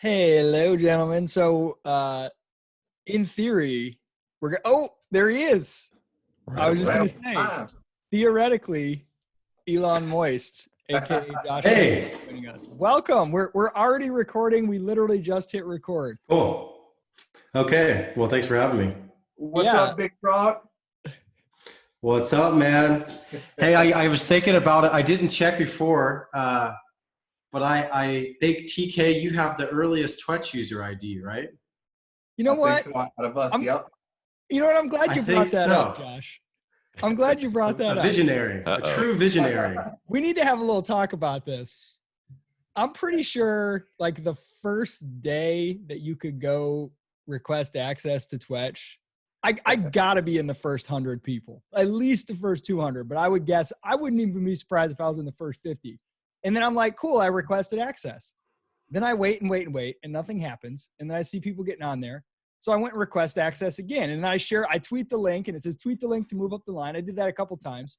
Hello, gentlemen. So, in theory, oh, there he is. I was just going to say, theoretically, Elon Moist, aka Josh, Hey, joining us. Welcome. We're already recording. We literally just hit record. cool. Okay. Well, thanks for having me. What's up, Big Frog? What's up, man? Hey, I was thinking about it. I didn't check before, but I think TK, you have the earliest Twetch user ID, right? You know what? So, out of us, yep. You know what? I'm glad you brought that up, so. Josh. I'm glad you brought that A up. visionary, a true visionary. We need to have a little talk about this. I'm pretty sure, like, the first day that you could go request access to Twetch, I gotta be in the first 100 people, at least the first 200. But I would guess I wouldn't even be surprised if I was in the first 50. And then I'm like, cool, I requested access. Then I wait, and nothing happens. And then I see people getting on there. So I went and request access again. And then I tweet the link, and it says tweet the link to move up the line. I did that a couple times.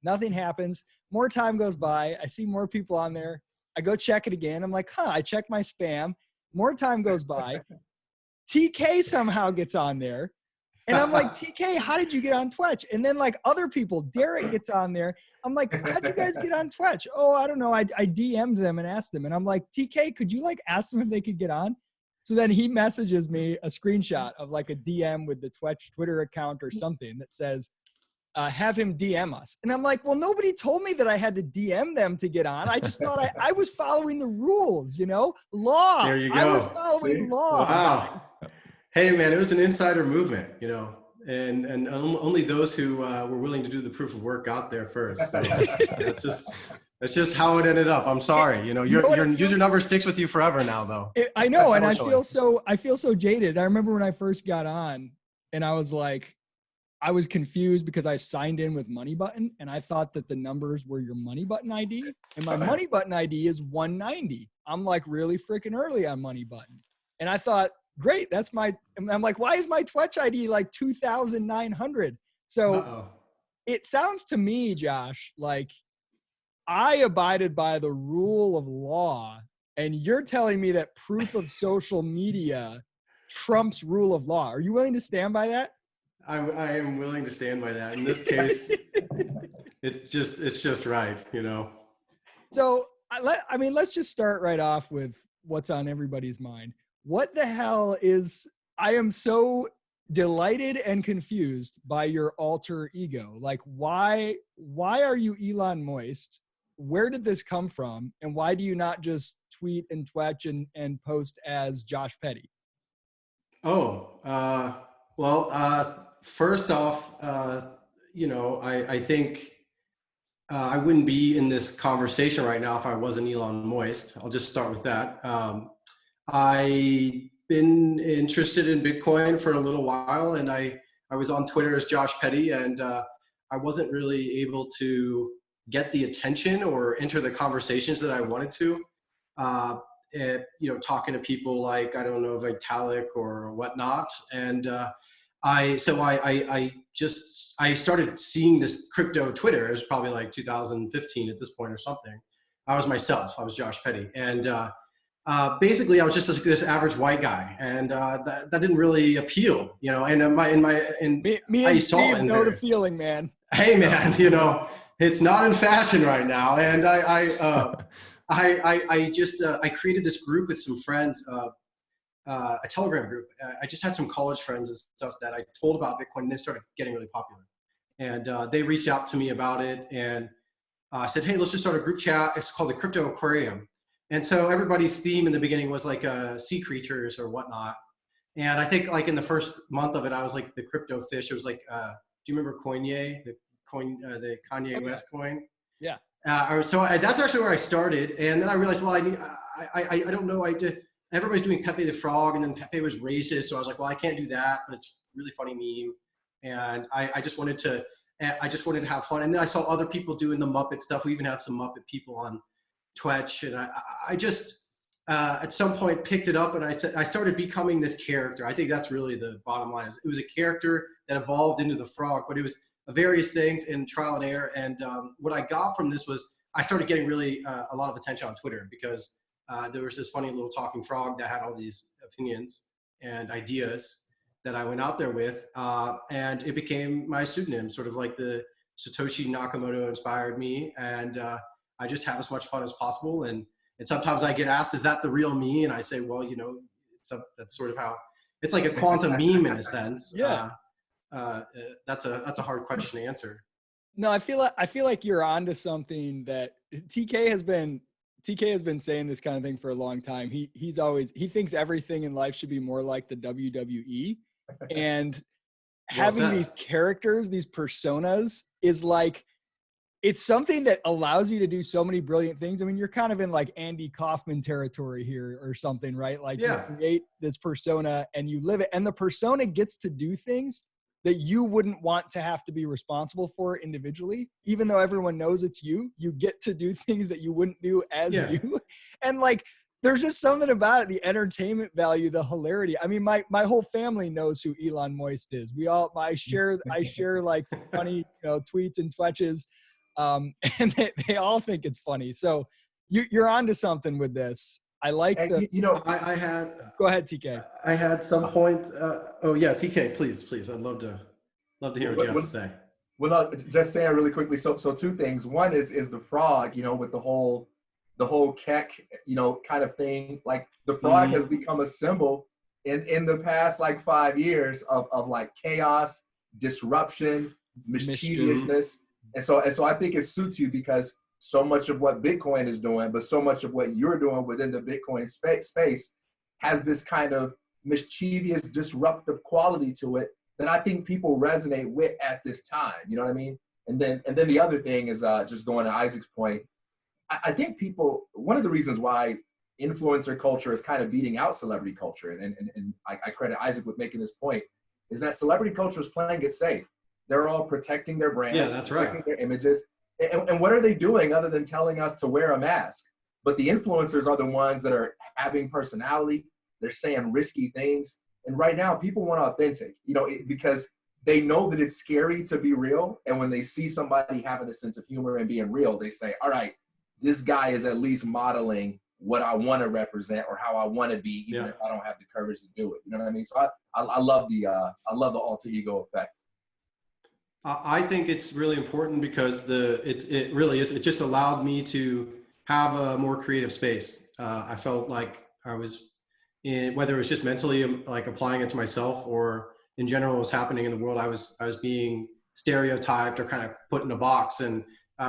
Nothing happens. More time goes by. I see more people on there. I go check it again. I'm like, I check my spam. More time goes by. TK somehow gets on there. And I'm like, TK, how did you get on Twetch? And then, like, other people, Derek gets on there. I'm like, how'd you guys get on Twetch? Oh, I don't know. I DM'd them and asked them. And I'm like, TK, could you, like, ask them if they could get on? So then he messages me a screenshot of, like, a DM with the Twetch Twitter account or something that says, have him DM us. And I'm like, well, nobody told me that I had to DM them to get on. I just thought I was following the rules, law. There you go. I was following law. Wow. Hey, man, it was an insider movement, and only those who were willing to do the proof of work got there first. So that's just how it ended up. I'm sorry. Your user number sticks with you forever now, though. I know, and I feel so jaded. I remember when I first got on, and I was like, I was confused because I signed in with Money Button, and I thought that the numbers were your Money Button ID, and my Money Button ID is 190. I'm like really freaking early on Money Button, and I thought, great, I'm like, why is my Twetch ID like 2,900? So It sounds to me, Josh, like I abided by the rule of law, and you're telling me that proof of social media trumps rule of law. Are you willing to stand by that? I am willing to stand by that. In this case, it's just right, So let's just start right off with what's on everybody's mind. What the hell I am so delighted and confused by your alter ego. Like, why are you Elon Moist? Where did this come from? And why do you not just tweet and Twetch and post as Josh Petty? First off, I think I wouldn't be in this conversation right now if I wasn't Elon Moist. I'll just start with that. I've been interested in Bitcoin for a little while, and I was on Twitter as Josh Petty, and I wasn't really able to get the attention or enter the conversations that I wanted to. Talking to people like, I don't know, Vitalik or whatnot, and I started seeing this crypto Twitter. It was probably like 2015 at this point or something. I was myself. I was Josh Petty, and basically, I was just this average white guy, and that didn't really appeal, And me and Steve know the feeling, man. Hey, man, it's not in fashion right now, and I created this group with some friends, a Telegram group. I just had some college friends and stuff that I told about Bitcoin, and they started getting really popular, and they reached out to me about it, and said, hey, let's just start a group chat. It's called the Crypto Aquarium. And so everybody's theme in the beginning was like sea creatures or whatnot. And I think like in the first month of it, I was like the crypto fish. It was like, do you remember Kanye, the Kanye West coin? Yeah. So that's actually where I started. And then I realized, well, I don't know. Everybody's doing Pepe the Frog, and then Pepe was racist. So I was like, well, I can't do that, but it's a really funny meme. And I just wanted to have fun. And then I saw other people doing the Muppet stuff. We even had some Muppet people on Twetch, and I just at some point picked it up, and I started becoming this character. I think that's really the bottom line. It was a character that evolved into the frog, but it was various things in trial and error. And what I got from this was I started getting really a lot of attention on Twitter because there was this funny little talking frog that had all these opinions and ideas that I went out there with, and it became my pseudonym, sort of like the Satoshi Nakamoto inspired me, and I just have as much fun as possible. And sometimes I get asked, "Is that the real me?" And I say, "Well, you know, that's sort of how it's like a quantum meme in a sense." Yeah. That's a hard question to answer. No, I feel like you're onto something that TK has been saying this kind of thing for a long time. He thinks everything in life should be more like the WWE, and having these characters, these personas, is like, it's something that allows you to do so many brilliant things. I mean, you're kind of in like Andy Kaufman territory here or something, right? Like you create this persona and you live it, and the persona gets to do things that you wouldn't want to have to be responsible for individually. Even though everyone knows it's you, you get to do things that you wouldn't do as you. And like, there's just something about it, the entertainment value, the hilarity. I mean, my whole family knows who Elon Moist is. I share like funny, tweets and twetches, and they all think it's funny. So you're onto something with this. I like I had. Go ahead, TK. I had some point. TK, please. I'd love to hear what you have to say. Well, just saying really quickly. So two things. One is the frog. With the whole keck, kind of thing. Like the frog has become a symbol in the past like 5 years of like chaos, disruption, mischievousness, and so I think it suits you because so much of what Bitcoin is doing, but so much of what you're doing within the Bitcoin space has this kind of mischievous, disruptive quality to it that I think people resonate with at this time. You know what I mean? And then the other thing is just going to Isaac's point. I think people, one of the reasons why influencer culture is kind of beating out celebrity culture, and I credit Isaac with making this point, is that celebrity culture is playing it safe. They're all protecting their brands, protecting their images. And what are they doing other than telling us to wear a mask? But the influencers are the ones that are having personality. They're saying risky things. And right now, people want authentic, because they know that it's scary to be real. And when they see somebody having a sense of humor and being real, they say, all right, this guy is at least modeling what I want to represent or how I want to be, even if I don't have the courage to do it. You know what I mean? So I love the alter ego effect. I think it's really important because it really is. It just allowed me to have a more creative space. I felt like I was in, whether it was just mentally like applying it to myself or in general what was happening in the world, I was being stereotyped or kind of put in a box. And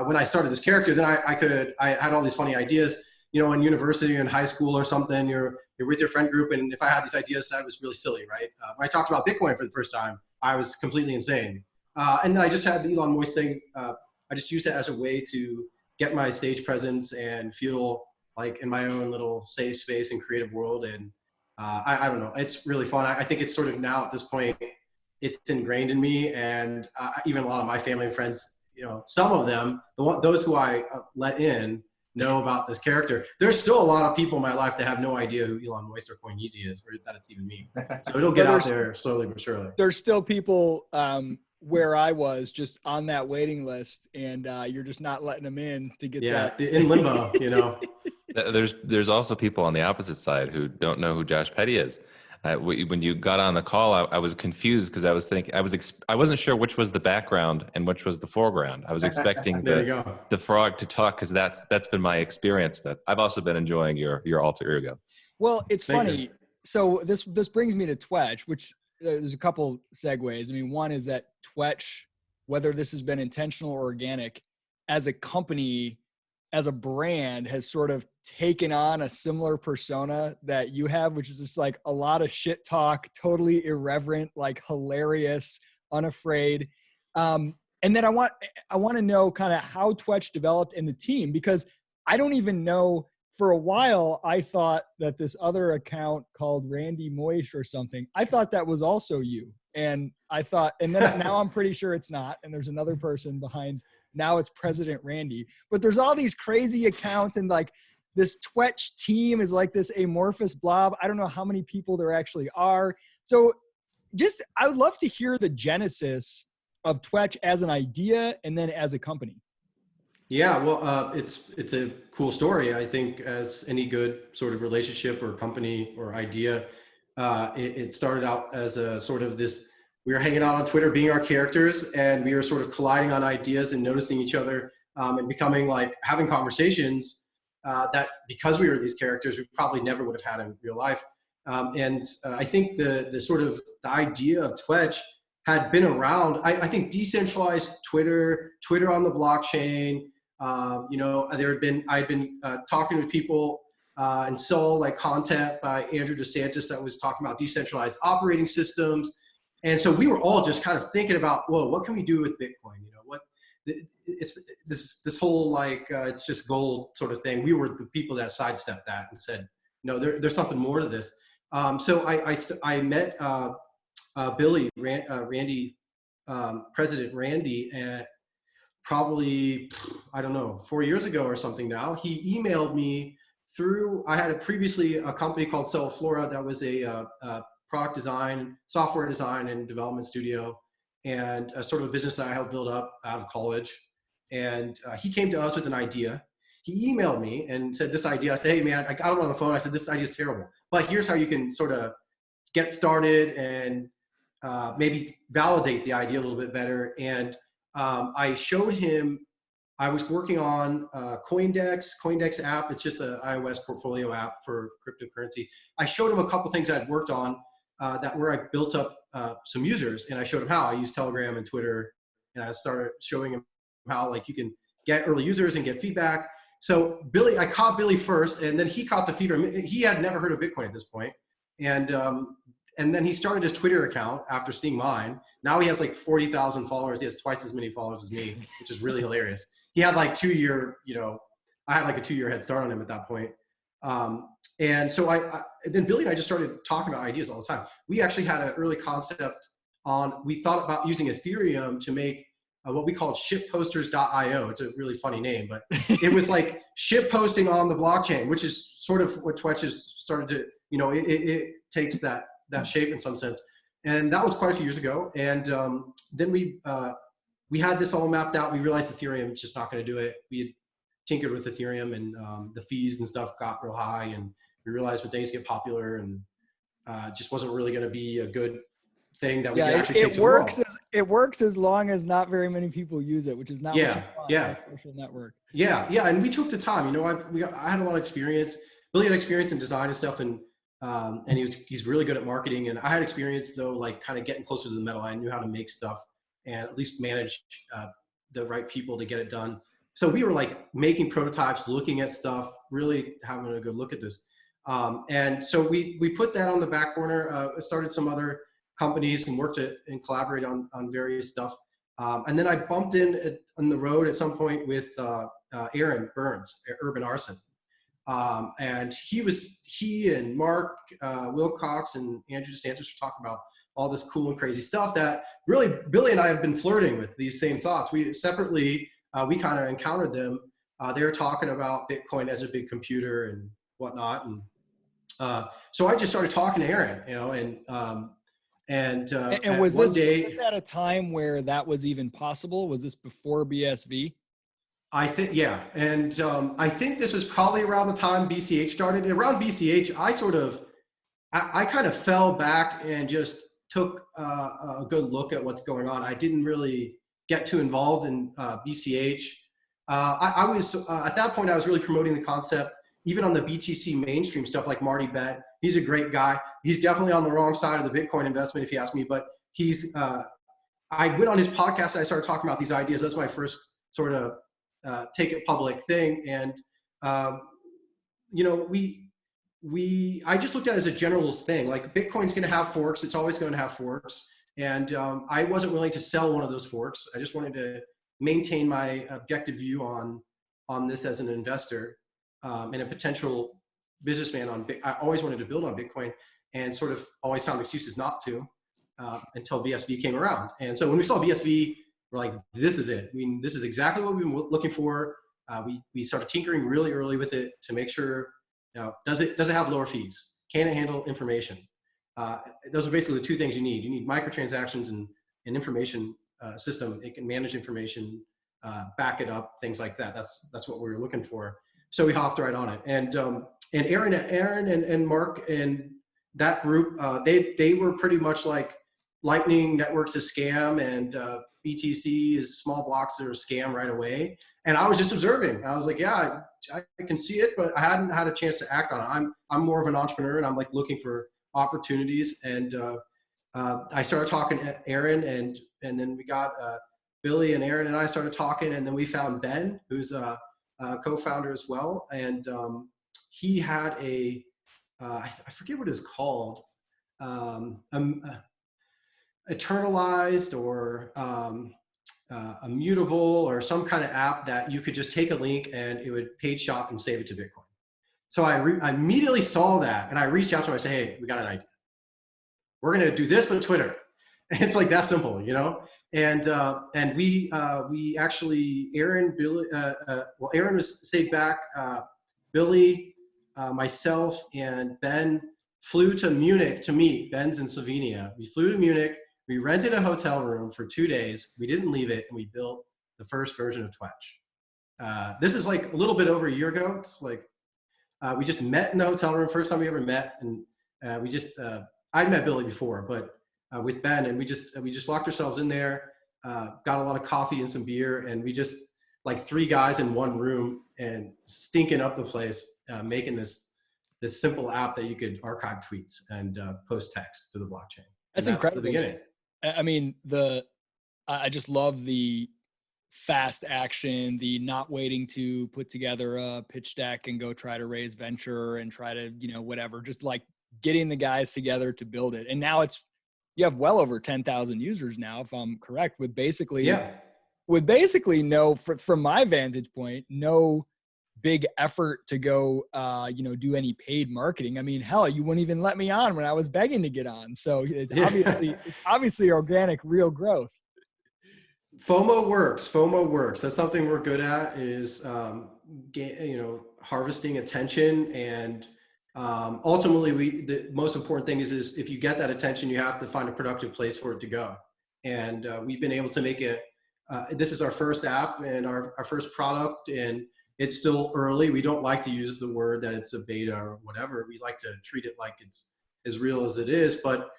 when I started this character, then I had all these funny ideas. In university or in high school or something, you're with your friend group, and if I had these ideas, that was really silly, right? When I talked about Bitcoin for the first time, I was completely insane. And then I just had the Elon Moist thing. I just used it as a way to get my stage presence and feel like in my own little safe space and creative world. And I don't know, it's really fun. I think it's sort of now at this point, it's ingrained in me. And even a lot of my family and friends, some of them, those who I let in, know about this character. There's still a lot of people in my life that have no idea who Elon Moist or Coineasy is, or that it's even me. So it'll get out there slowly but surely. There's still people where I was just on that waiting list, and you're just not letting them in to get that. In limbo, There's also people on the opposite side who don't know who Josh Petty is. When you got on the call, I was confused because I was thinking I wasn't sure which was the background and which was the foreground. I was expecting the frog to talk because that's been my experience, but I've also been enjoying your alter ego. Well, it's funny. So this brings me to Twetch, which there's a couple segues. I mean, one is that Twetch, whether this has been intentional or organic, as a company, as a brand, has sort of taken on a similar persona that you have, which is just like a lot of shit talk, totally irreverent, like hilarious, unafraid. And then I want to know kind of how Twetch developed in the team, because I don't even know. For a while, I thought that this other account called Randy Moist or something, I thought that was also you. And then now I'm pretty sure it's not. And there's another person behind. Now it's President Randy. But there's all these crazy accounts, and like this Twetch team is like this amorphous blob. I don't know how many people there actually are. So I would love to hear the genesis of Twetch as an idea and then as a company. Yeah, well, it's a cool story. I think as any good sort of relationship or company or idea, it started out as a sort of this. We were hanging out on Twitter, being our characters, and we were sort of colliding on ideas and noticing each other, and becoming like having conversations that because we were these characters, we probably never would have had in real life. And I think the sort of the idea of Twetch had been around. I think decentralized Twitter on the blockchain. I'd been talking with people and saw like content by Andrew DeSantis that was talking about decentralized operating systems. And so we were all just kind of thinking about, whoa, what can we do with Bitcoin? It's this whole like, it's just gold sort of thing. We were the people that sidestepped that and said, no, there's something more to this. So I met Randy, President Randy, at probably, I don't know, 4 years ago or something now. He emailed me through, I had previously a company called Cellflora that was a product design, software design and development studio, and a sort of a business that I helped build up out of college. And he came to us with an idea. He emailed me and said this idea. I said, hey man, I got him on the phone. I said, this idea is terrible, but here's how you can sort of get started and maybe validate the idea a little bit better. And I showed him, I was working on Coindex app. It's just an iOS portfolio app for cryptocurrency. I showed him a couple things I'd worked on that where I built up some users, and I showed him how I use Telegram and Twitter, and I started showing him how like you can get early users and get feedback. So Billy, I caught Billy first, and then he caught the feeder. He had never heard of Bitcoin at this point, and then he started his Twitter account after seeing mine. Now he has like 40,000 followers. He has twice as many followers as me, which is really hilarious. He had like 2 year, I had like a 2 year head start on him at that point. And so then Billy and I just started talking about ideas all the time. We actually had an early concept we thought about using Ethereum to make what we called shipposters.io. It's a really funny name, but it was like ship posting on the blockchain, which is sort of what Twetch has started to, it takes that shape in some sense. And that was quite a few years ago. And then we had this all mapped out. We realized Ethereum is just not going to do it. We had tinkered with Ethereum, and the fees and stuff got real high. And we realized when things get popular, and just wasn't really going to be a good thing that we could actually take to the world. It works as long as not very many people use it, which is not what you want in a social network. Yeah. And we took the time. I had a lot of experience. Billy had experience in design and stuff, and he's really good at marketing. And I had experience though, like kind of getting closer to the metal. I knew how to make stuff and at least manage the right people to get it done. So we were like making prototypes, looking at stuff, really having a good look at this. And so we put that on the back burner, started some other companies and worked and collaborated on various stuff. And then I bumped on the road at some point with Aaron Burns, Urban Arson. And he and Mark Wilcox and Andrew DeSantis were talking about all this cool and crazy stuff that really Billy and I have been flirting with these same thoughts. We separately, we kind of encountered them. They were talking about Bitcoin as a big computer and whatnot. And so I just started talking to Aaron, and was this at a time where that was even possible? Was this before BSV? I think, yeah. And I think this was probably around the time BCH started. Around BCH, I kind of fell back and just took a good look at what's going on. I didn't really get too involved in BCH. I was, at that point, I was really promoting the concept, even on the BTC mainstream stuff like Marty Bett. He's a great guy. He's definitely on the wrong side of the Bitcoin investment, if you ask me, but I went on his podcast and I started talking about these ideas. That's my first sort of take it public thing. And, I just looked at it as a generalist thing. Like Bitcoin's going to have forks. It's always going to have forks. And I wasn't willing to sell one of those forks. I just wanted to maintain my objective view on this as an investor and a potential businessman I always wanted to build on Bitcoin, and sort of always found excuses not to until BSV came around. And so when we saw BSV, we're like, this is it. I mean, this is exactly what we've been looking for. We started tinkering really early with it to make sure, does it have lower fees? Can it handle information? Those are basically the two things you need. You need microtransactions and an information system. It can manage information back it up, things like that. That's what we were looking for. So we hopped right on it. And Aaron and Mark and that group, they were pretty much like Lightning Network's a scam, and BTC is small blocks that are a scam right away. And I was just observing. I was like, yeah, I can see it, but I hadn't had a chance to act on it. I'm more of an entrepreneur, and I'm like looking for opportunities. And I started talking to Aaron, and then we got Billy, and Aaron and I started talking, and then we found Ben, who's a co-founder as well. And he had I forget what it's called, eternalized or immutable or some kind of app that you could just take a link and it would page shop and save it to Bitcoin. So I immediately saw that, and I reached out to him. I said, hey, we got an idea. We're going to do this with Twitter. And it's like that simple, you know? And we actually, Aaron, Billy, Aaron was stayed back. Billy, myself, and Ben flew to Munich to meet. Ben's in Slovenia. We flew to Munich. We rented a hotel room for 2 days. We didn't leave it, and we built the first version of Twetch. This is like a little bit over a year ago. It's like we just met in the hotel room, first time we ever met, and I'd met Billy before, but with Ben, and we just locked ourselves in there, got a lot of coffee and some beer, and we just like 3 guys in one room and stinking up the place, making this simple app that you could archive tweets and post text to the blockchain. That's incredible. The beginning. I mean, I just love the fast action, the not waiting to put together a pitch deck and go try to raise venture and try to, whatever, just like getting the guys together to build it. And now you have well over 10,000 users now, if I'm correct, with basically no, from my vantage point, no big effort to go, do any paid marketing. I mean, hell, you wouldn't even let me on when I was begging to get on. So it's obviously organic, real growth. FOMO works. That's something we're good at, is, harvesting attention. And ultimately, the most important thing is if you get that attention, you have to find a productive place for it to go. And we've been able to make it. This is our first app and our first product, and it's still early. We don't like to use the word that it's a beta or whatever. We like to treat it like it's as real as it is. But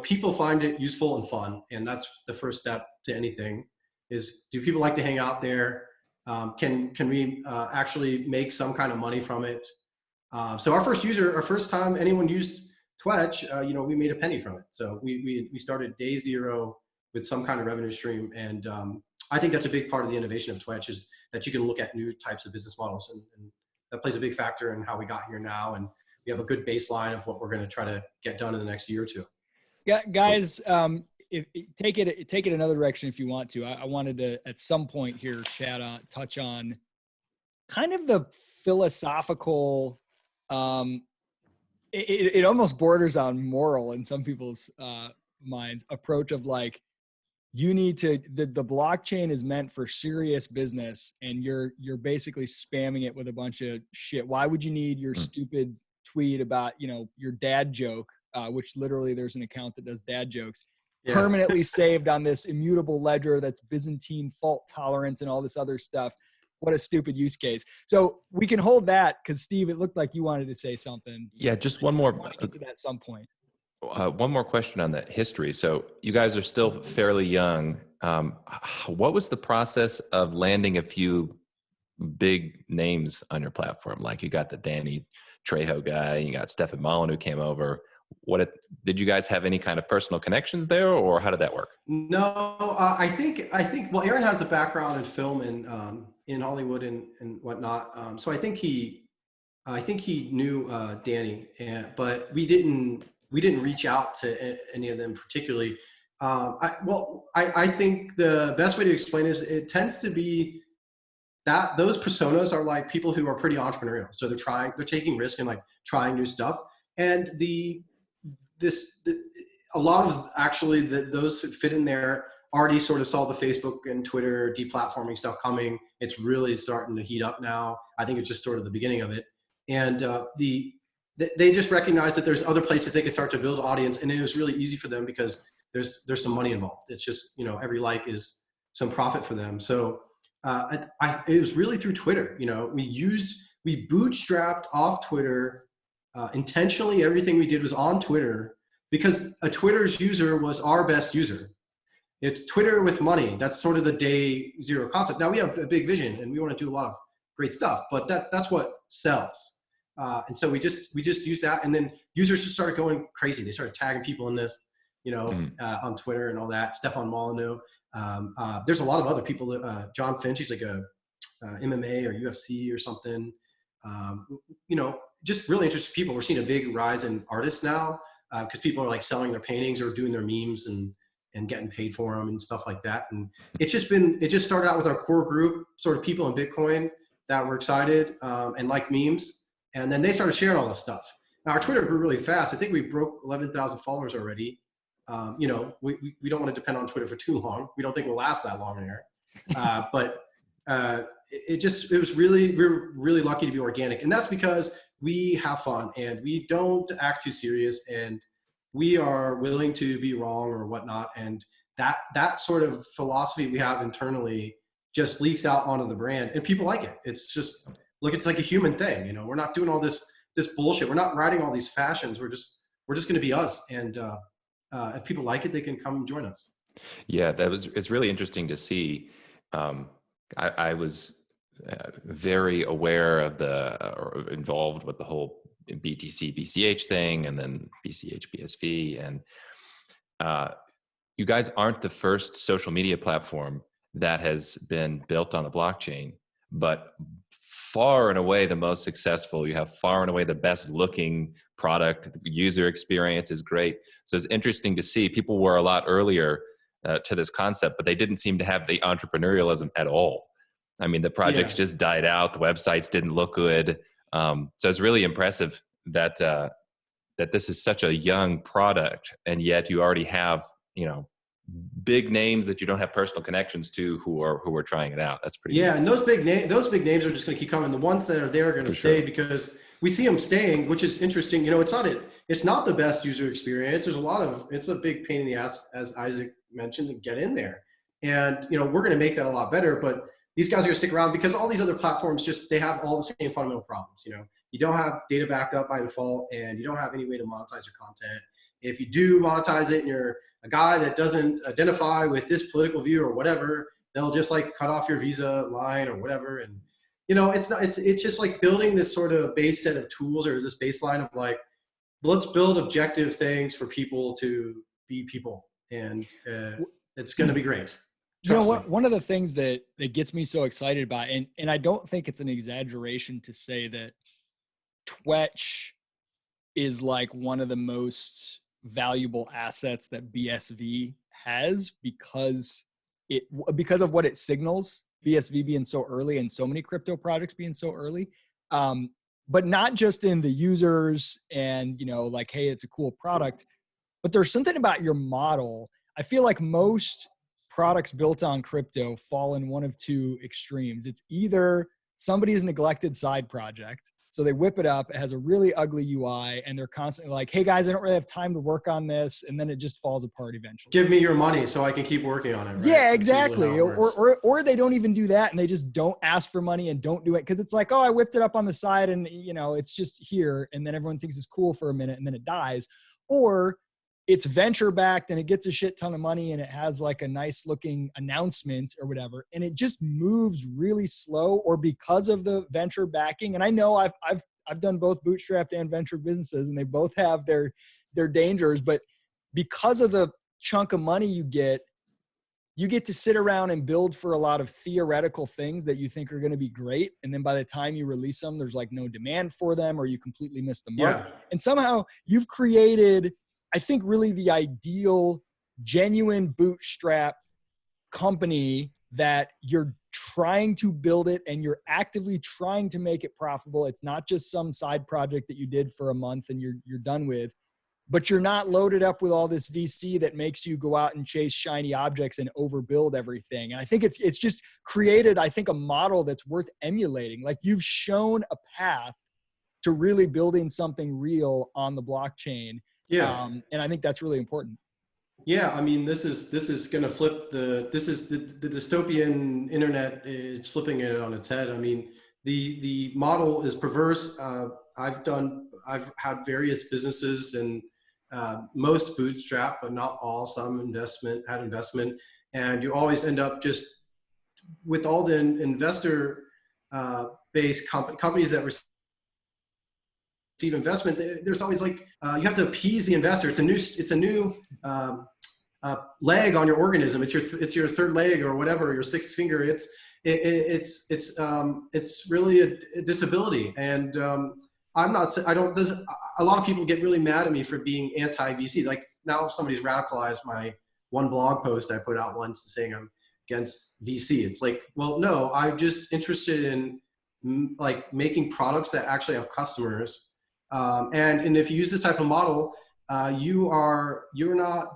people find it useful and fun, and that's the first step to anything. Is, do people like to hang out there? Can we actually make some kind of money from it? So our first time anyone used Twetch, we made a penny from it. So we started day zero with some kind of revenue stream. And I think that's a big part of the innovation of Twetch, is that you can look at new types of business models. And that plays a big factor in how we got here now. And we have a good baseline of what we're going to try to get done in the next year or two. Yeah, guys, take it another direction if you want to. I wanted to, at some point here, touch on kind of the philosophical, it almost borders on moral in some people's minds, approach of like, you need to, the blockchain is meant for serious business, and you're basically spamming it with a bunch of shit. Why would you need your stupid tweet about, your dad joke, which literally there's an account that does dad jokes, permanently saved on this immutable ledger that's Byzantine fault tolerant and all this other stuff? What a stupid use case. So we can hold that, because Steve, it looked like you wanted to say something. Yeah, just one more. Get to that at some point. One more question on that history. So you guys are still fairly young. What was the process of landing a few big names on your platform? Like, you got the Danny Trejo guy, you got Stefan Mullen who came over. Did you guys have any kind of personal connections there, or how did that work? No, I think well, Aaron has a background in film and in Hollywood and whatnot. So I think he knew Danny, but we didn't reach out to any of them particularly. I think the best way to explain is, it tends to be that those personas are like people who are pretty entrepreneurial. So they're taking risk and like trying new stuff. And a lot of actually those who fit in there already sort of saw the Facebook and Twitter deplatforming stuff coming. It's really starting to heat up now. I think it's just sort of the beginning of it. And they just recognize that there's other places they can start to build audience, and it was really easy for them because there's some money involved. It's just, every like is some profit for them. So it was really through Twitter. You know, we bootstrapped off Twitter intentionally. Everything we did was on Twitter because a Twitter's user was our best user. It's Twitter with money. That's sort of the day zero concept. Now we have a big vision and we want to do a lot of great stuff, but that's what sells. And so we just use that, and then users just started going crazy. They started tagging people in this, you know, on Twitter and all that. Stefan Molyneux. There's a lot of other people that John Finch, he's like a MMA or UFC or something. You know, just really interesting people. We're seeing a big rise in artists now because people are like selling their paintings or doing their memes and getting paid for them and stuff like that. And it just started out with our core group, sort of people in Bitcoin that were excited and like memes. And then they started sharing all this stuff. Now our Twitter grew really fast. I think we broke 11,000 followers already. You know, we don't want to depend on Twitter for too long. We don't think we'll last that long there. But we're really lucky to be organic. And that's because we have fun and we don't act too serious and we are willing to be wrong or whatnot. And that sort of philosophy we have internally just leaks out onto the brand and people like it. It's just, look, it's like a human thing. You know, we're not doing all this bullshit. We're not writing all these fashions. We're just going to be us. And if people like it, they can come and join us. Yeah, it's really interesting to see. I was very aware of or involved with the whole BTC, BCH thing, and then BCH, BSV. And you guys aren't the first social media platform that has been built on the blockchain, but far and away the most successful. You have far and away the best looking product. The user experience is great. So it's interesting to see people were a lot earlier to this concept, but they didn't seem to have the entrepreneurialism at all. I mean, the projects just died out. The websites didn't look good. So it's really impressive that this is such a young product, and yet you already have, you know, big names that you don't have personal connections to who are trying it out. That's pretty. Yeah, and those big names are just going to keep coming. The ones that are there are going to stay because we see them staying, which is interesting. You know, it's not the best user experience. It's a big pain in the ass, as Isaac mentioned, to get in there. And you know, we're going to make that a lot better. But these guys are going to stick around because all these other platforms they have all the same fundamental problems. You know, you don't have data backed up by default, and you don't have any way to monetize your content. If you do monetize it, and you're a guy that doesn't identify with this political view or whatever, they'll just like cut off your Visa line or whatever. And you know, it's just like building this sort of base set of tools or this baseline of like, let's build objective things for people to be people, and it's going to be great. You know what? One of the things that gets me so excited about, and I don't think it's an exaggeration to say that Twetch is like one of the most valuable assets that BSV has because of what it signals, BSV being so early and so many crypto projects being so early. But not just in the users and, you know, like, hey, it's a cool product, but there's something about your model. I feel like most products built on crypto fall in one of two extremes. It's either somebody's neglected side project, so they whip it up, it has a really ugly UI, and they're constantly like, hey guys, I don't really have time to work on this, and then it just falls apart eventually. Give me your money so I can keep working on it. Right? Yeah, exactly. Or they don't even do that, and they just don't ask for money and don't do it because it's like, oh, I whipped it up on the side, and you know, it's just here, and then everyone thinks it's cool for a minute, and then it dies. Or it's venture backed and it gets a shit ton of money and it has like a nice looking announcement or whatever, and it just moves really slow, or because of the venture backing. And I know I've done both bootstrapped and venture businesses, and they both have their dangers, but because of the chunk of money you get to sit around and build for a lot of theoretical things that you think are going to be great, and then by the time you release them, there's like no demand for them, or you completely miss the mark. Yeah. And somehow you've created, I think, really the ideal, genuine bootstrap company that you're trying to build it and you're actively trying to make it profitable. It's not just some side project that you did for a month and you're done with, but you're not loaded up with all this VC that makes you go out and chase shiny objects and overbuild everything. And I think it's just created, I think, a model that's worth emulating. Like, you've shown a path to really building something real on the blockchain. Yeah. And I think that's really important. Yeah, I mean, this is going to flip the dystopian internet. It's flipping it on its head. I mean, the model is perverse. I've had various businesses, and most bootstrap, but not all. Some had investment, and you always end up just with all the investor based companies that receive investment. There's always like you have to appease the investor. It's a new leg on your organism. It's your third leg or whatever, your sixth finger. It's really a disability. And I'm not. I don't. A lot of people get really mad at me for being anti-VC. Like now, somebody's radicalized my one blog post I put out once saying I'm against VC. It's like, well, no, I'm just interested in like making products that actually have customers. And if you use this type of model, you're not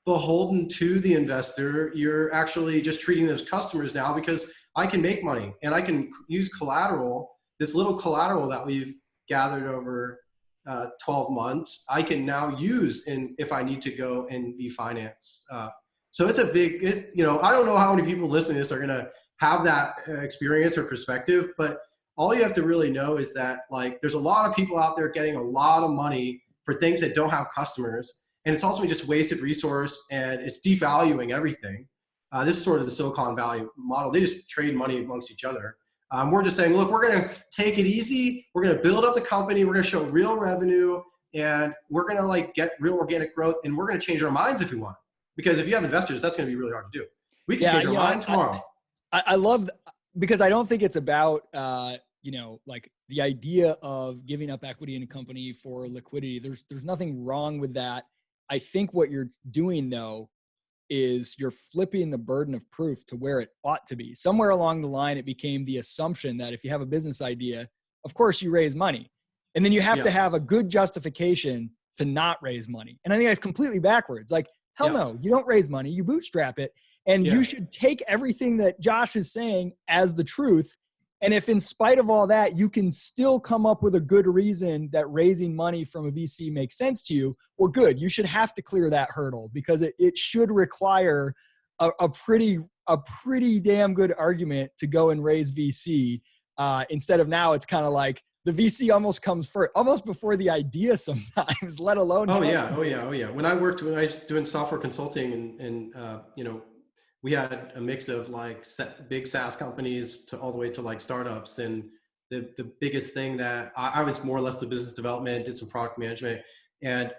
beholden to the investor. You're actually just treating them as customers now, because I can make money and I can use collateral, this little collateral that we've gathered over 12 months, I can now use if I need to go and be financed. So it's a big, I don't know how many people listening to this are going to have that experience or perspective, but all you have to really know is that like there's a lot of people out there getting a lot of money for things that don't have customers, and it's ultimately just wasted resource, and it's devaluing everything. This is sort of the Silicon Valley model. They just trade money amongst each other. We're just saying, look, we're going to take it easy. We're going to build up the company. We're going to show real revenue, and we're going to like get real organic growth, and we're going to change our minds if we want. Because if you have investors, that's going to be really hard to do. We can change our mind tomorrow. I love, because I don't think it's about, like the idea of giving up equity in a company for liquidity. There's nothing wrong with that. I think what you're doing though is you're flipping the burden of proof to where it ought to be. Somewhere along the line, it became the assumption that if you have a business idea, of course you raise money. And then you have to have a good justification to not raise money. And I think that's completely backwards. Like, hell no, you don't raise money, you bootstrap it. And you should take everything that Josh is saying as the truth. And if in spite of all that, you can still come up with a good reason that raising money from a VC makes sense to you, well, good. You should have to clear that hurdle, because it should require a pretty damn good argument to go and raise VC. Instead of now, it's kind of like the VC almost comes first, almost before the idea sometimes, let alone. Oh yeah. When I was doing software consulting and we had a mix of like big SaaS companies to all the way to like startups. And the biggest thing that I was more or less the business development, did some product management. And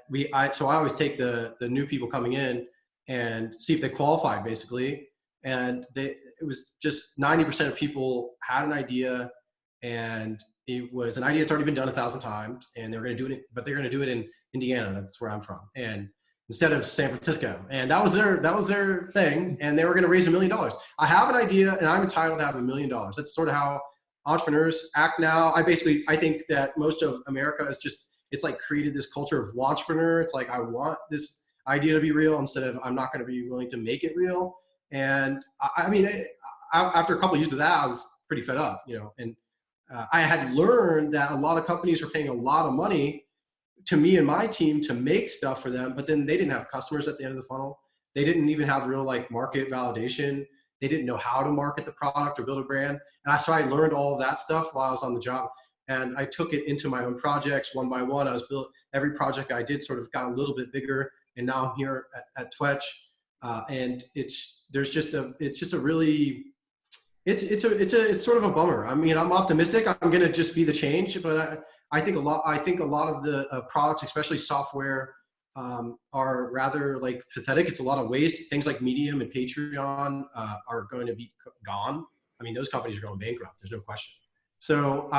so I always take the new people coming in and see if they qualified basically. And it was just 90% of people had an idea, and it was an idea that's already been done 1,000 times, and they're going to do it, but they're going to do it in Indiana. That's where I'm from. And instead of San Francisco. And that was their thing. And they were going to raise $1 million. I have an idea and I'm entitled to have $1 million. That's sort of how entrepreneurs act now. I think that most of America is it's like created this culture of entrepreneur. It's like, I want this idea to be real instead of I'm not going to be willing to make it real. And I mean, after a couple of years of that, I was pretty fed up, and I had learned that a lot of companies were paying a lot of money to me and my team to make stuff for them, but then they didn't have customers at the end of the funnel. They didn't even have real like market validation. They didn't know how to market the product or build a brand. And so I learned all of that stuff while I was on the job, and I took it into my own projects one by one. Every project I did sort of got a little bit bigger, and now I'm here at Twetch. And it's sort of a bummer. I mean, I'm optimistic. I'm going to just be the change, but I think a lot of the products, especially software, are rather like pathetic. It's a lot of waste. Things like Medium and Patreon are going to be gone. I mean, those companies are going bankrupt. There's no question. So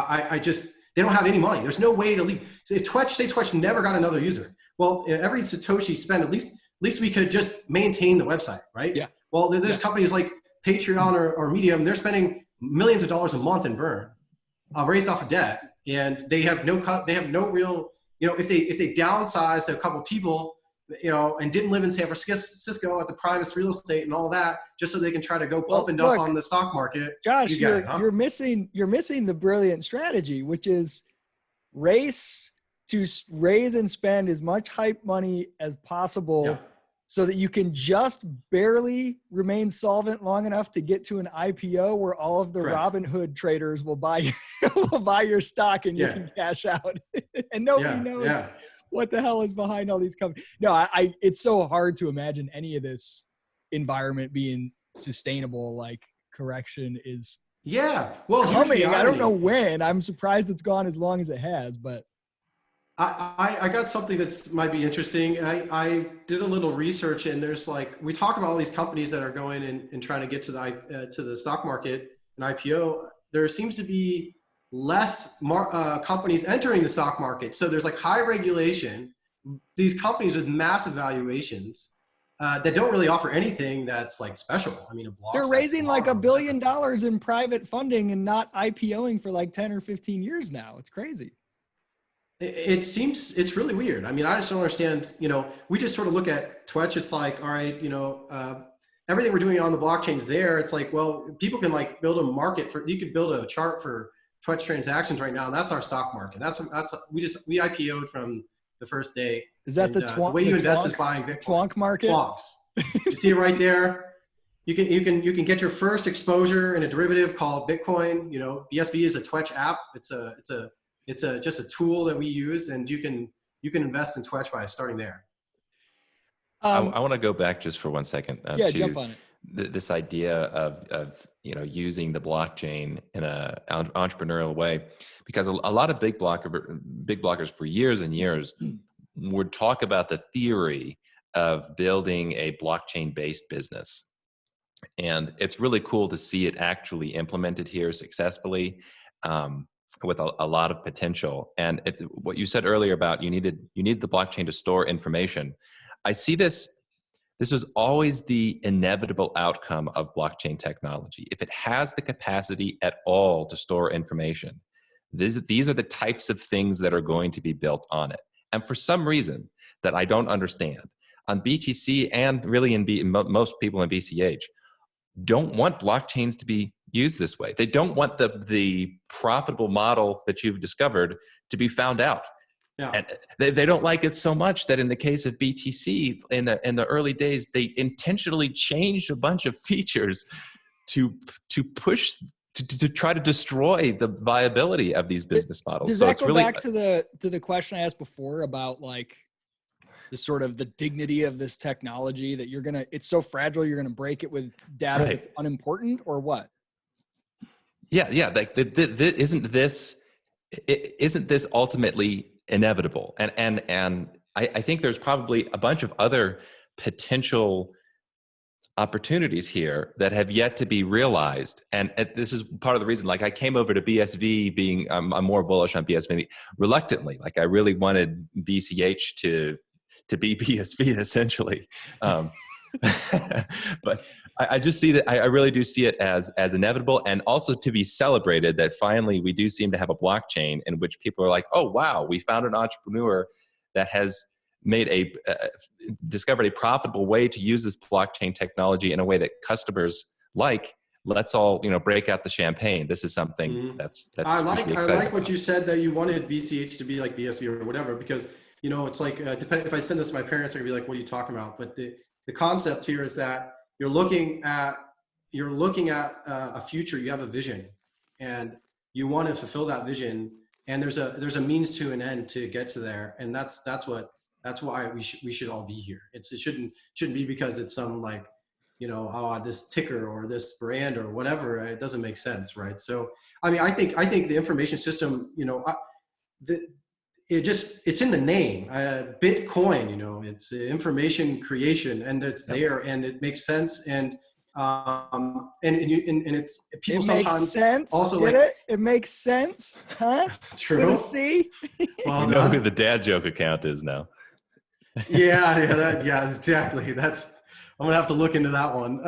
they don't have any money. There's no way to leave. So if Twetch never got another user, well, every Satoshi spent, at least we could just maintain the website, right? Yeah. Well, there's companies like Patreon or Medium. They're spending millions of dollars a month in burn, raised off of debt. And they have no real, if they downsized a couple of people, and didn't live in San Francisco at the primest real estate and all that, just so they can try to go up and up on the stock market. Josh, you're missing the brilliant strategy, which is race to raise and spend as much hype money as possible so that you can just barely remain solvent long enough to get to an IPO where all of the Correct. Robinhood traders will buy will buy your stock and you can cash out. And nobody knows what the hell is behind all these companies. No, I it's so hard to imagine any of this environment being sustainable. Like correction is well, coming. I don't know when. I'm surprised it's gone as long as it has, but I got something that might be interesting. I did a little research, and there's like, we talk about all these companies that are going and trying to get to the stock market, an IPO. There seems to be less companies entering the stock market. So there's like high regulation. These companies with massive valuations that don't really offer anything that's like special. I mean, they're raising like $1 billion in private funding and not IPOing for like 10 or 15 years now. It's crazy. It seems, it's really weird. I mean, I just don't understand, we just sort of look at Twetch. It's like, all right, everything we're doing on the blockchain is there. It's like, well, people can like build a market you could build a chart for Twetch transactions right now. And that's our stock market. We IPO'd from the first day. Is that the way you invest is buying Bitcoin. Twonk market? Twonks. You see it right there. You can get your first exposure in a derivative called Bitcoin. BSV is a Twetch app. It's just a tool that we use, and you can invest in Twetch by starting there. I want to go back just for 1 second. To jump on it. This idea of using the blockchain in an entrepreneurial way, because a lot of big blockers for years and years would talk about the theory of building a blockchain-based business, and it's really cool to see it actually implemented here successfully. With a lot of potential. And it's what you said earlier about you need the blockchain to store information. I see this was always the inevitable outcome of blockchain technology. If it has the capacity at all to store information, these are the types of things that are going to be built on it. And for some reason that I don't understand, on BTC and really in most people in BCH don't want blockchains to be used this way. They don't want the profitable model that you've discovered to be found out. Yeah. And they don't like it so much that in the case of BTC, in the early days, they intentionally changed a bunch of features to push to try to destroy the viability of these business models. Does that go back to the question I asked before about like the sort of the dignity of this technology that it's so fragile, you're gonna break it with data that's unimportant, or what? Yeah. Like isn't this ultimately inevitable? And I think there's probably a bunch of other potential opportunities here that have yet to be realized. And this is part of the reason, like I came over to BSV being, I'm more bullish on BSV reluctantly. Like I really wanted BCH to be BSV essentially. But I just see that I really do see it as inevitable, and also to be celebrated that finally we do seem to have a blockchain in which people are like, oh wow, we found an entrepreneur that has made discovered a profitable way to use this blockchain technology in a way that customers like. Let's all break out the champagne. This is something that's I like what you said, that you wanted BCH to be like BSV or whatever, because it's like if I send this to my parents, they're gonna be like, what are you talking about? But the concept here is that you're looking at a future. You have a vision, and you want to fulfill that vision. And there's a means to an end to get to there, and that's why we should all be here. It shouldn't be because it's some like this ticker or this brand or whatever. It doesn't make sense, right? So I mean, I think the information system, it's in the name, Bitcoin, it's information creation, and it's there, and it makes sense. And it's people sometimes sense. Also get like, it makes sense, huh? True. See, well, you know who the dad joke account is now. Yeah, exactly. I'm gonna have to look into that one.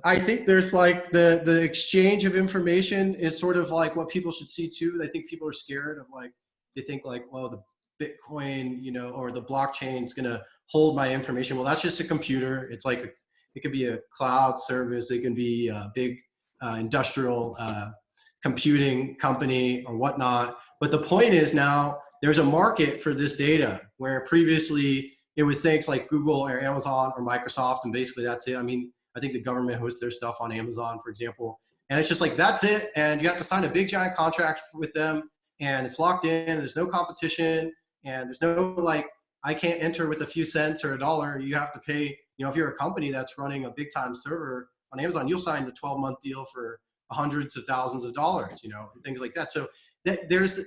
I think there's like the exchange of information is sort of like what people should see too. I think people are scared of they think like, well, the Bitcoin, or the blockchain is gonna hold my information. Well, that's just a computer. It's like it could be a cloud service. It can be a big industrial computing company or whatnot. But the point is now there's a market for this data where previously it was things like Google or Amazon or Microsoft, and basically that's it. I mean, I think the government hosts their stuff on Amazon, for example, and it's just like, that's it. And you have to sign a big giant contract with them, and it's locked in, and there's no competition, and there's no like, I can't enter with a few cents or a dollar. You have to pay, you know, if you're a company that's running a big time server on Amazon, you'll sign a 12-month deal for hundreds of thousands of dollars, you know, and things like that. So there's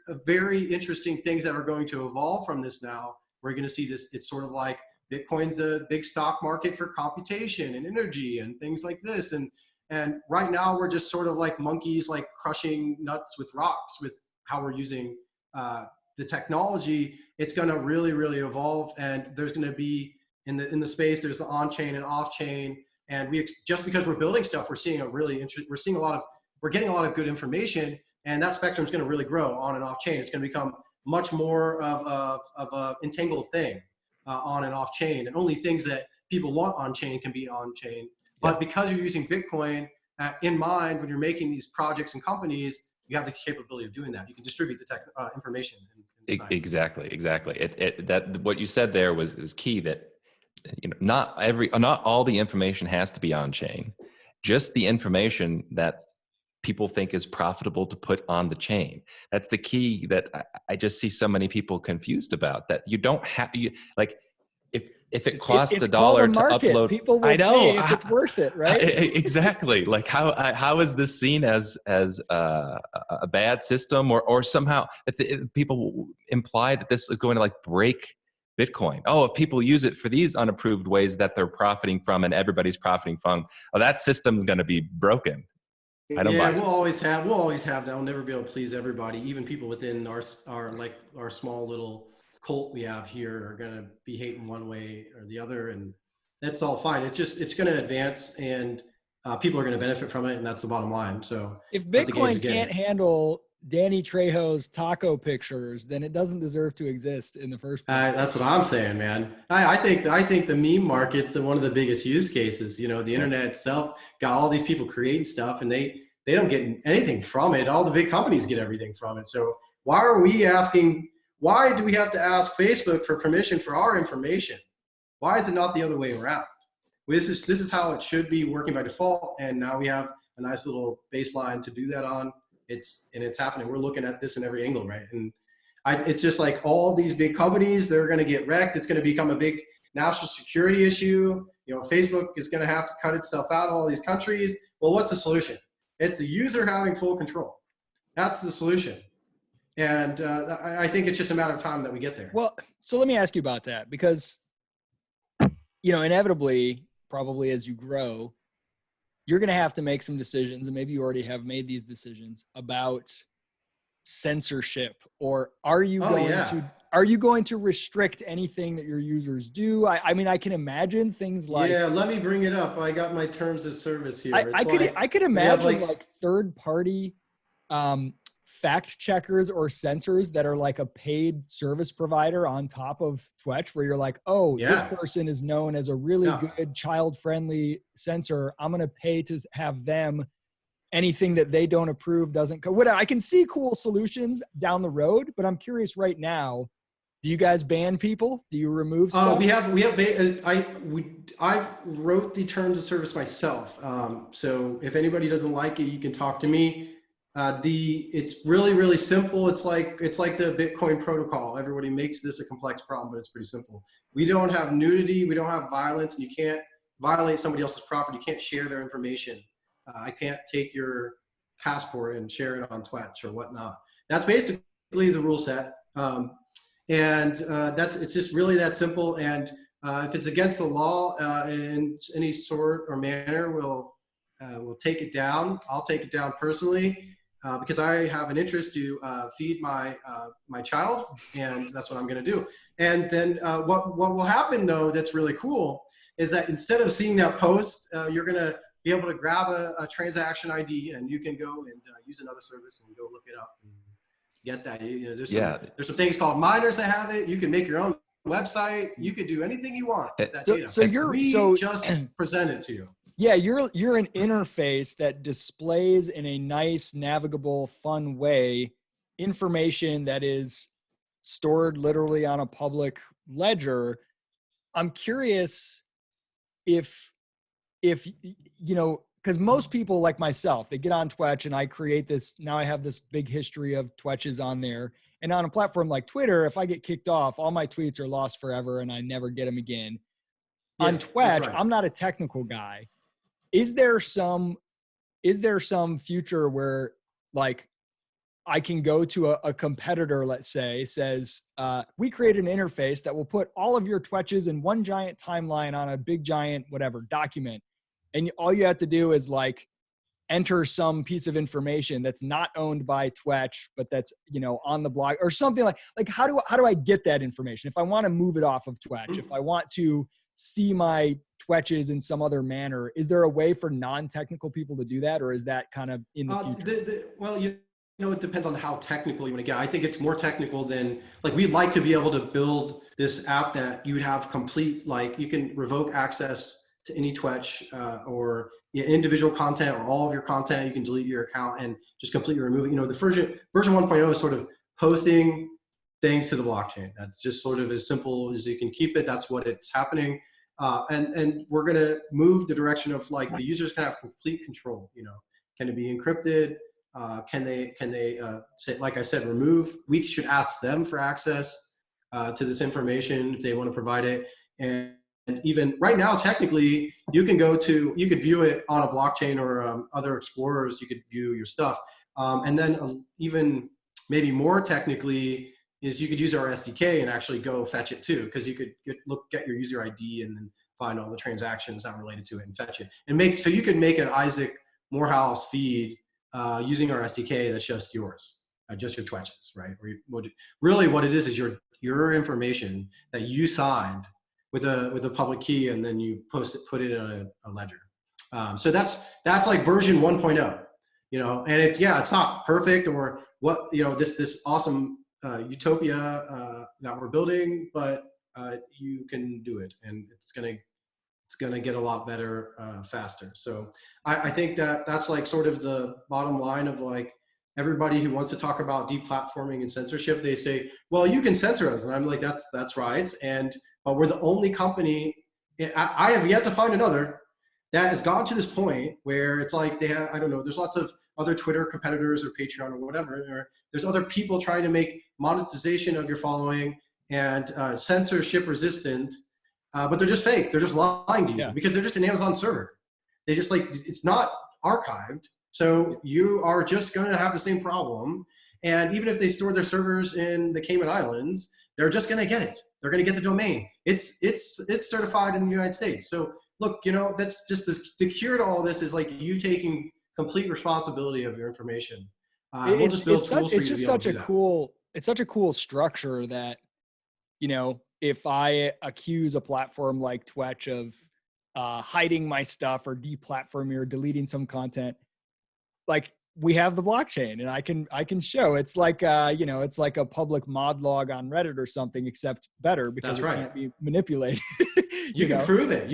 a very interesting things that are going to evolve from this now. We're going to see this. It's sort of like Bitcoin's the big stock market for computation and energy and things like this. And right now we're just sort of like monkeys, like crushing nuts with rocks with how we're using the technology. It's going to really, really evolve. And there's going to be in the space, there's the on-chain and off-chain. And just because we're building stuff, we're seeing we're getting a lot of good information, and that spectrum is going to really grow on and off chain. It's going to become much more of a entangled thing on and off chain, and only things that people want on chain can be on chain. But because you're using Bitcoin in mind when you're making these projects and companies, you have the capability of doing that. You can distribute the information. Nice. Exactly. That what you said there is key. That, you know, not all the information has to be on chain. Just the information that people think is profitable to put on the chain. That's the key that I just see so many people confused about. That you don't have like if it costs $1 to upload, people will pay if it's worth it, right? Exactly. Like how is this seen as a bad system, or somehow if people imply that this is going to like break Bitcoin? Oh, if people use it for these unapproved ways that they're profiting from and everybody's profiting from, oh, that system's going to be broken. I don't buy it. We'll always have that. We'll never be able to please everybody. Even people within our small little cult we have here are going to be hating one way or the other, and that's all fine. It's going to advance, and people are going to benefit from it, and that's the bottom line. So if Bitcoin can't handle Danny Trejo's taco pictures, then it doesn't deserve to exist in the first place. That's what I'm saying, man. I think the meme market's one of the biggest use cases. You know, the internet itself got all these people creating stuff, and they don't get anything from it. All the big companies get everything from it. So why do we have to ask Facebook for permission for our information? Why is it not the other way around? This is how it should be working by default, and now we have a nice little baseline to do that on. It's happening. We're looking at this in every angle, right? And it's just like all these big companies, they're going to get wrecked. It's going to become a big national security issue. You know, Facebook is going to have to cut itself out of all these countries. Well, what's the solution? It's the user having full control. That's the solution. And I think it's just a matter of time that we get there. Well, so let me ask you about that, because, you know, inevitably, probably as you grow, you're going to have to make some decisions, and maybe you already have made these decisions about censorship, or are you going to restrict anything that your users do? I mean, I can imagine things like, let me bring it up. I got my terms of service here. I could imagine like third party fact checkers or censors that are like a paid service provider on top of Twetch, where you're like, this person is known as a really good child-friendly censor. I'm going to pay to have them. Anything that they don't approve doesn't go. I can see cool solutions down the road, but I'm curious right now, do you guys ban people? Do you remove stuff? I've wrote the terms of service myself. So if anybody doesn't like it, you can talk to me. It's really, really simple. It's like the Bitcoin protocol. Everybody makes this a complex problem, but it's pretty simple. We don't have nudity. We don't have violence, and you can't violate somebody else's property. You can't share their information. I can't take your passport and share it on Twetch or whatnot. That's basically the rule set. It's just really that simple. And if it's against the law in any sort or manner, we'll take it down. I'll take it down personally because I have an interest to feed my child, and that's what I'm going to do. And then what will happen though that's really cool is that instead of seeing that post, you're going to be able to grab a transaction ID, and you can go and use another service and go look it up and get that. You know, there's some things called miners that have it. You can make your own website. You can do anything you want with that data. We just present it to you. Yeah, you're an interface that displays in a nice, navigable, fun way information that is stored literally on a public ledger. I'm curious if you know, because most people like myself, they get on Twetch and I create this. Now I have this big history of Twetches on there. And on a platform like Twitter, if I get kicked off, all my tweets are lost forever and I never get them again. Yeah, On Twetch, right. I'm not a technical guy. Is there some future where like I can go to a competitor, let's say, says, we create an interface that will put all of your Twetches in one giant timeline on a big giant, whatever, document. And all you have to do is like enter some piece of information that's not owned by Twetch, but that's, you know, on the blog or something like how do I get that information? If I want to move it off of Twetch, if I want to see my Twetches in some other manner, is there a way for non-technical people to do that? Or is that kind of in the future? Well, you know, it depends on how technical you want to get. I think it's more technical than, like, we'd like to be able to build this app that you would have complete, like, you can revoke access to any Twetch or individual content or all of your content. You can delete your account and just completely remove it. You know, the version 1.0 is sort of posting things to the blockchain. That's just sort of as simple as you can keep it. That's what it's happening. And we're going to move the direction of, like, the users can have complete control. You know, can it be encrypted? Can they say, like I said, remove? We should ask them for access to this information if they want to provide it. And even right now, technically, you could view it on a blockchain or other explorers. You could view your stuff. And then even maybe more technically is you could use our SDK and actually go fetch it too, because you could get your user ID and then find all the transactions not related to it and fetch it. And so you could make an Isaac Morehouse feed using our SDK that's just yours, just your Twetches, right? Really what it is your information that you signed with a public key, and then you put it in a ledger. So that's like version 1.0, you know, and it's not perfect or what, you know, this awesome utopia that we're building, but you can do it, and it's gonna get a lot better faster. So I think that's like sort of the bottom line of, like, everybody who wants to talk about deplatforming and censorship, they say, well, you can censor us. And I'm like, that's right. But we're the only company, I have yet to find another that has gone to this point where it's like I don't know, there's lots of other Twitter competitors or Patreon or whatever, or there's other people trying to make monetization of your following and censorship resistant, but they're just fake. They're just lying to you because they're just an Amazon server. They just, like, it's not archived. So you are just going to have the same problem. And even if they store their servers in the Cayman Islands, they're just going to get it. They're going to get the domain. It's certified in the United States. So look, you know, that's just the cure to all this is, like, you taking complete responsibility of your information. We'll just build tools for you to be able to do that. It's such a cool structure that, you know, if I accuse a platform like Twetch of hiding my stuff or deplatforming or deleting some content, like, we have the blockchain and I can show it's like, you know, it's like a public mod log on Reddit or something, except better because it can't be manipulated. You can prove it.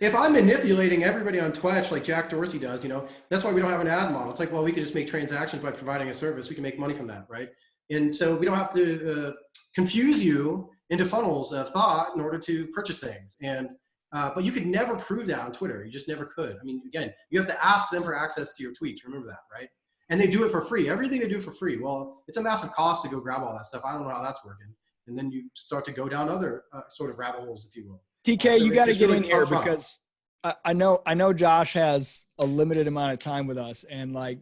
If I'm manipulating everybody on Twetch like Jack Dorsey does, you know, that's why we don't have an ad model. It's like, well, we can just make transactions by providing a service. We can make money from that, right? And so we don't have to confuse you into funnels of thought in order to purchase things. And but you could never prove that on Twitter. You just never could. I mean, again, you have to ask them for access to your tweets. Remember that, right? And they do it for free. Everything they do for free. Well, it's a massive cost to go grab all that stuff. I don't know how that's working. And then you start to go down other sort of rabbit holes, if you will. TK, you got to get in here because I know Josh has a limited amount of time with us, and like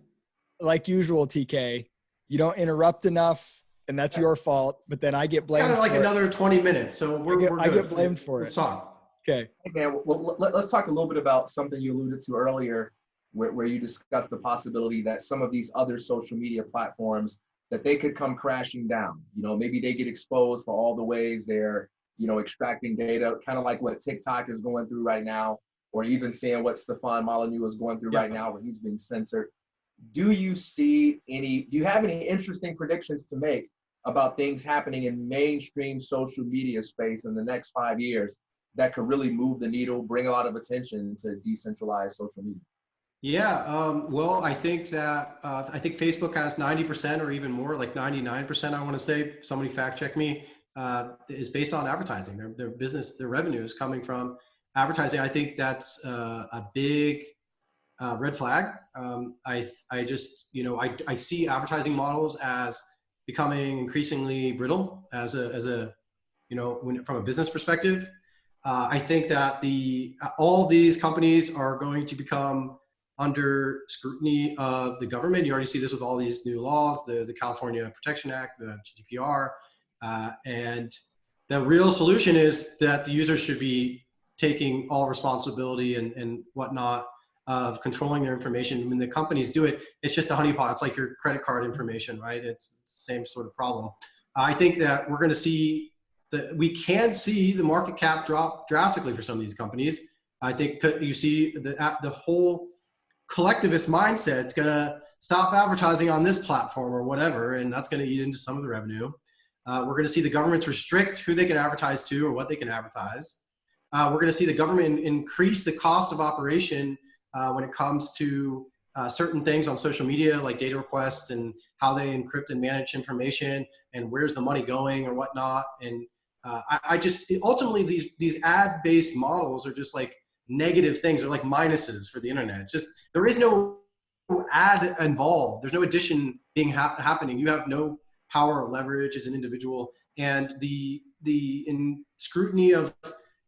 usual, TK, you don't interrupt enough, and that's your fault. But then I get blamed. Kind of like another 20 minutes, so we're good. I get blamed for it. Let's talk. Okay. Hey man, well, let's talk a little bit about something you alluded to earlier, where you discussed the possibility that some of these other social media platforms, that they could come crashing down. You know, maybe they get exposed for all the ways they're, you know, extracting data, kind of like what TikTok is going through right now, or even seeing what Stefan Molyneux is going through right now, where he's being censored. Do you have any interesting predictions to make about things happening in mainstream social media space in the next 5 years that could really move the needle, bring a lot of attention to decentralized social media? Yeah, well, I think Facebook has 90% or even more, like 99%, I want to say, somebody fact check me, is based on advertising. Their business, their revenue is coming from advertising. I think that's a big red flag. I just, I see advertising models as becoming increasingly brittle as a, from a business perspective. I think that all these companies are going to become under scrutiny of the government. You already see this with all these new laws, the California Protection Act, the GDPR, and the real solution is that the users should be taking all responsibility and whatnot of controlling their information. When the companies do it, it's just a honeypot. It's like your credit card information, right? It's the same sort of problem. I think that we're going to see we can see the market cap drop drastically for some of these companies. I think you see the whole collectivist mindset is going to stop advertising on this platform or whatever, and that's going to eat into some of the revenue. We're going to see the governments restrict who they can advertise to or what they can advertise. We're going to see the government increase the cost of operation when it comes to certain things on social media, like data requests and how they encrypt and manage information and where's the money going or whatnot. And I just ultimately these ad-based models are just like negative things. They're like minuses for the internet. Just there is no ad involved. There's no addition being happening. You have no power or leverage as an individual, and the in scrutiny of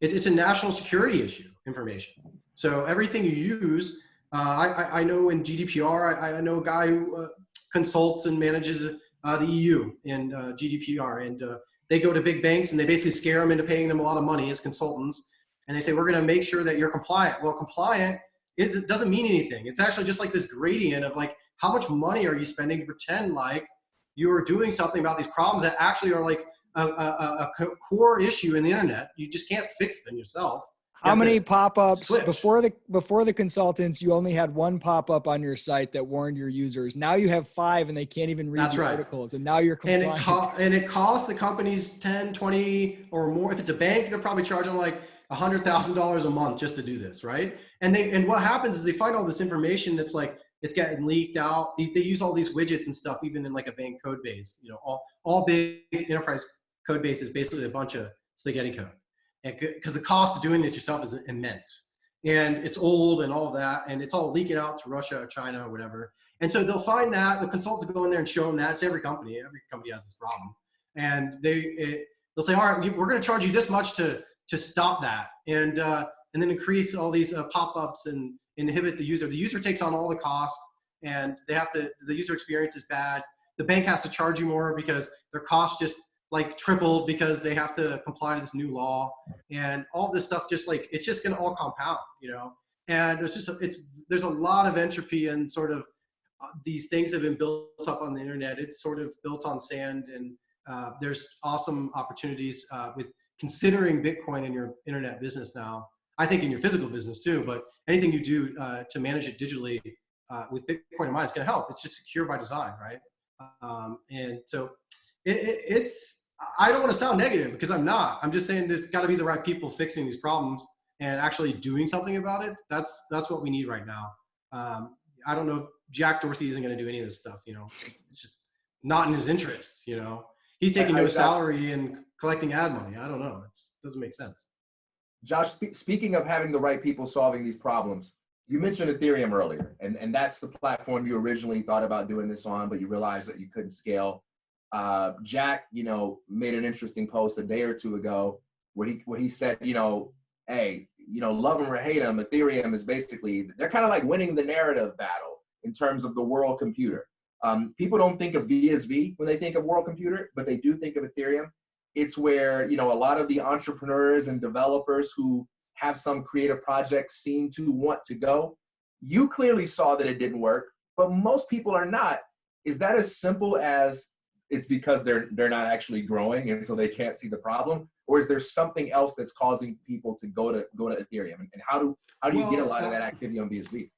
it's a national security issue. Information. So everything you use. I know in GDPR, I know a guy who consults and manages the EU and GDPR, and they go to big banks and they basically scare them into paying them a lot of money as consultants. And they say, we're going to make sure that you're compliant. Well, compliant doesn't mean anything. It's actually just like this gradient of like, how much money are you spending to pretend like you're doing something about these problems that actually are like a core issue in the internet. You just can't fix them yourself. How many pop-ups before the consultants? You only had one pop-up on your site that warned your users. Now you have 5 and they can't even read the articles. And now you're compliant. And it costs the companies 10, 20 or more. If it's a bank, they're probably charging like $100,000 a month just to do this, right? And what happens is they find all this information that's like it's getting leaked out. They use all these widgets and stuff, even in like a bank code base. All big enterprise code base is basically a bunch of spaghetti code. Because the cost of doing this yourself is immense, and it's old and all of that, and it's all leaking out to Russia or China or whatever. And so they'll find that the consultants go in there and show them that. It's every company has this problem, and they'll say, all right, we're going to charge you this much to stop that, and then increase all these pop-ups and inhibit the user. The user takes on all the cost, and the user experience is bad. The bank has to charge you more because their cost just like tripled because they have to comply to this new law, and all this stuff just like it's just going to all compound, and there's a lot of entropy, and sort of these things have been built up on the internet. It's sort of built on sand, and there's awesome opportunities with considering Bitcoin in your internet business now. I think in your physical business too, but anything you do to manage it digitally with Bitcoin in mind is going to help. It's just secure by design, right? And so I don't want to sound negative because I'm not. I'm just saying there's got to be the right people fixing these problems and actually doing something about it. That's what we need right now. I don't know. Jack Dorsey isn't going to do any of this stuff. It's just not in his interests. He's taking no salary and collecting ad money. I don't know. It doesn't make sense. Josh, speaking of having the right people solving these problems, you mentioned Ethereum earlier, and that's the platform you originally thought about doing this on, but you realized that you couldn't scale. Jack, made an interesting post a day or two ago where he said, hey, love them or hate them, Ethereum is basically, they're kind of like winning the narrative battle in terms of the world computer. People don't think of VSV when they think of world computer, but they do think of Ethereum. It's where, a lot of the entrepreneurs and developers who have some creative projects seem to want to go. You clearly saw that it didn't work, but most people are not. Is that as simple as it's because they're not actually growing and so they can't see the problem, or is there something else that's causing people to go to Ethereum? And how do you get a lot of that activity on BSV?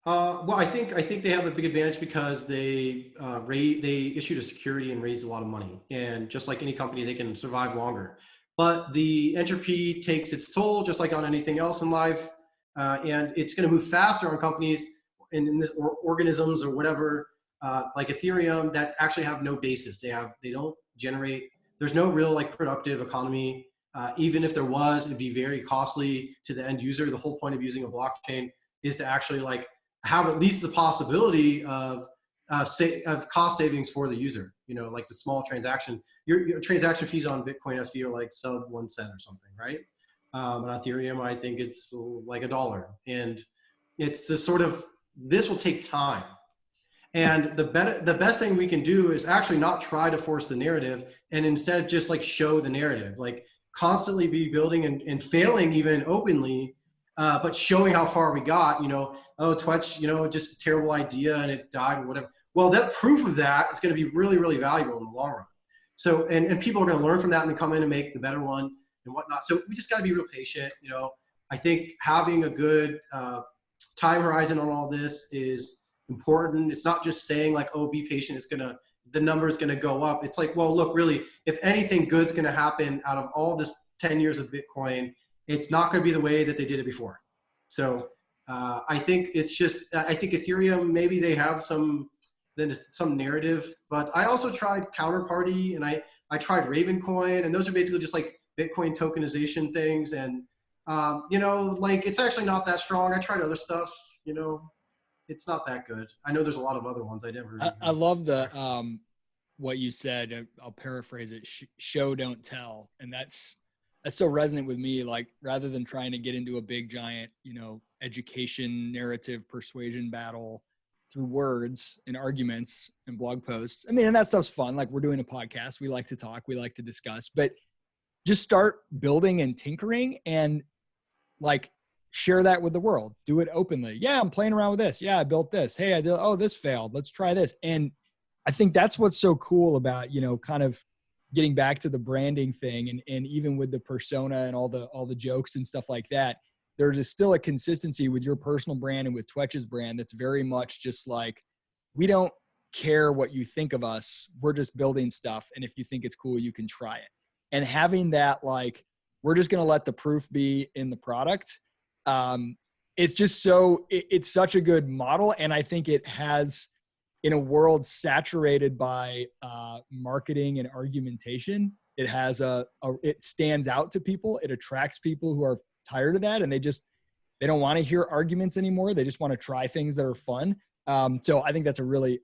Well, I think they have a big advantage because they issued a security and raised a lot of money, and just like any company, they can survive longer. But the entropy takes its toll, just like on anything else in life, and it's going to move faster on companies in this organisms or whatever, like Ethereum, that actually have no basis. They don't generate. There's no real like productive economy. Even if there was, it'd be very costly to the end user. The whole point of using a blockchain is to actually like have at least the possibility of cost savings for the user. You know, like the small transaction. Your transaction fees on Bitcoin SV are like sub 1 cent or something, right? On Ethereum, I think it's like $1, and it's just sort of, this will take time. And the best thing we can do is actually not try to force the narrative, and instead just like show the narrative, like constantly be building and failing even openly, but showing how far we got. You know, oh, Twetch, you know, just a terrible idea and it died or whatever. Well, that proof of that is going to be really, really valuable in the long run. So, and people are going to learn from that and then come in and make the better one and whatnot. So we just got to be real patient. You know, I think having a good time horizon on all this is important. It's not just saying like, oh, be patient, the number is going to go up. It's like, well, look, really, if anything good's going to happen out of all this 10 years of Bitcoin, it's not going to be the way that they did it before. So I think it's just, I think Ethereum, maybe they have some narrative, but I also tried Counterparty, and I tried Ravencoin, and those are basically just like Bitcoin tokenization things. And, you know, like, it's actually not that strong. I tried other stuff, you know, it's not that good. I know there's a lot of other ones I never. I love the, what you said. I'll paraphrase it. Show, don't tell. And that's so resonant with me. Like, rather than trying to get into a big giant, you know, education narrative persuasion battle through words and arguments and blog posts. I mean, and that stuff's fun. Like, we're doing a podcast. We like to talk, we like to discuss, but just start building and tinkering and like share that with the world. Do it openly. Yeah, I'm playing around with this. Yeah, I built this. Hey, I did. Oh, this failed. Let's try this. And I think that's what's so cool about, you know, kind of getting back to the branding thing, and even with the persona and all the jokes and stuff like that, there's still a consistency with your personal brand and with Twetch's brand that's very much just like, we don't care what you think of us. We're just building stuff. And if you think it's cool, you can try it. And having that, like, we're just going to let the proof be in the product. It's just it's such a good model. And I think it has, in a world saturated by marketing and argumentation, it has it stands out to people. It attracts people who are tired of that, and they don't want to hear arguments anymore. They just want to try things that are fun. So I think that's a really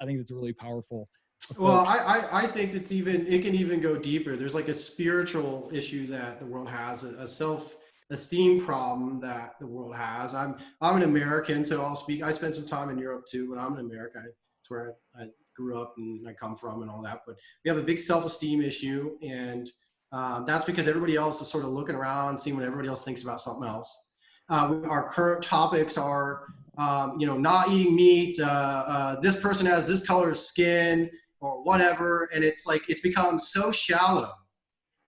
powerful approach. Well, I think it can even go deeper. There's like a spiritual issue that the world has, a self-esteem problem that the world has. I'm an American, so I'll speak. I spent some time in Europe too, but I'm an American. It's where I grew up and I come from and all that. But we have a big self-esteem issue, and that's because everybody else is sort of looking around, seeing what everybody else thinks about something else. Our current topics are, you know, not eating meat. This person has this color of skin or whatever, and it's like it's become so shallow.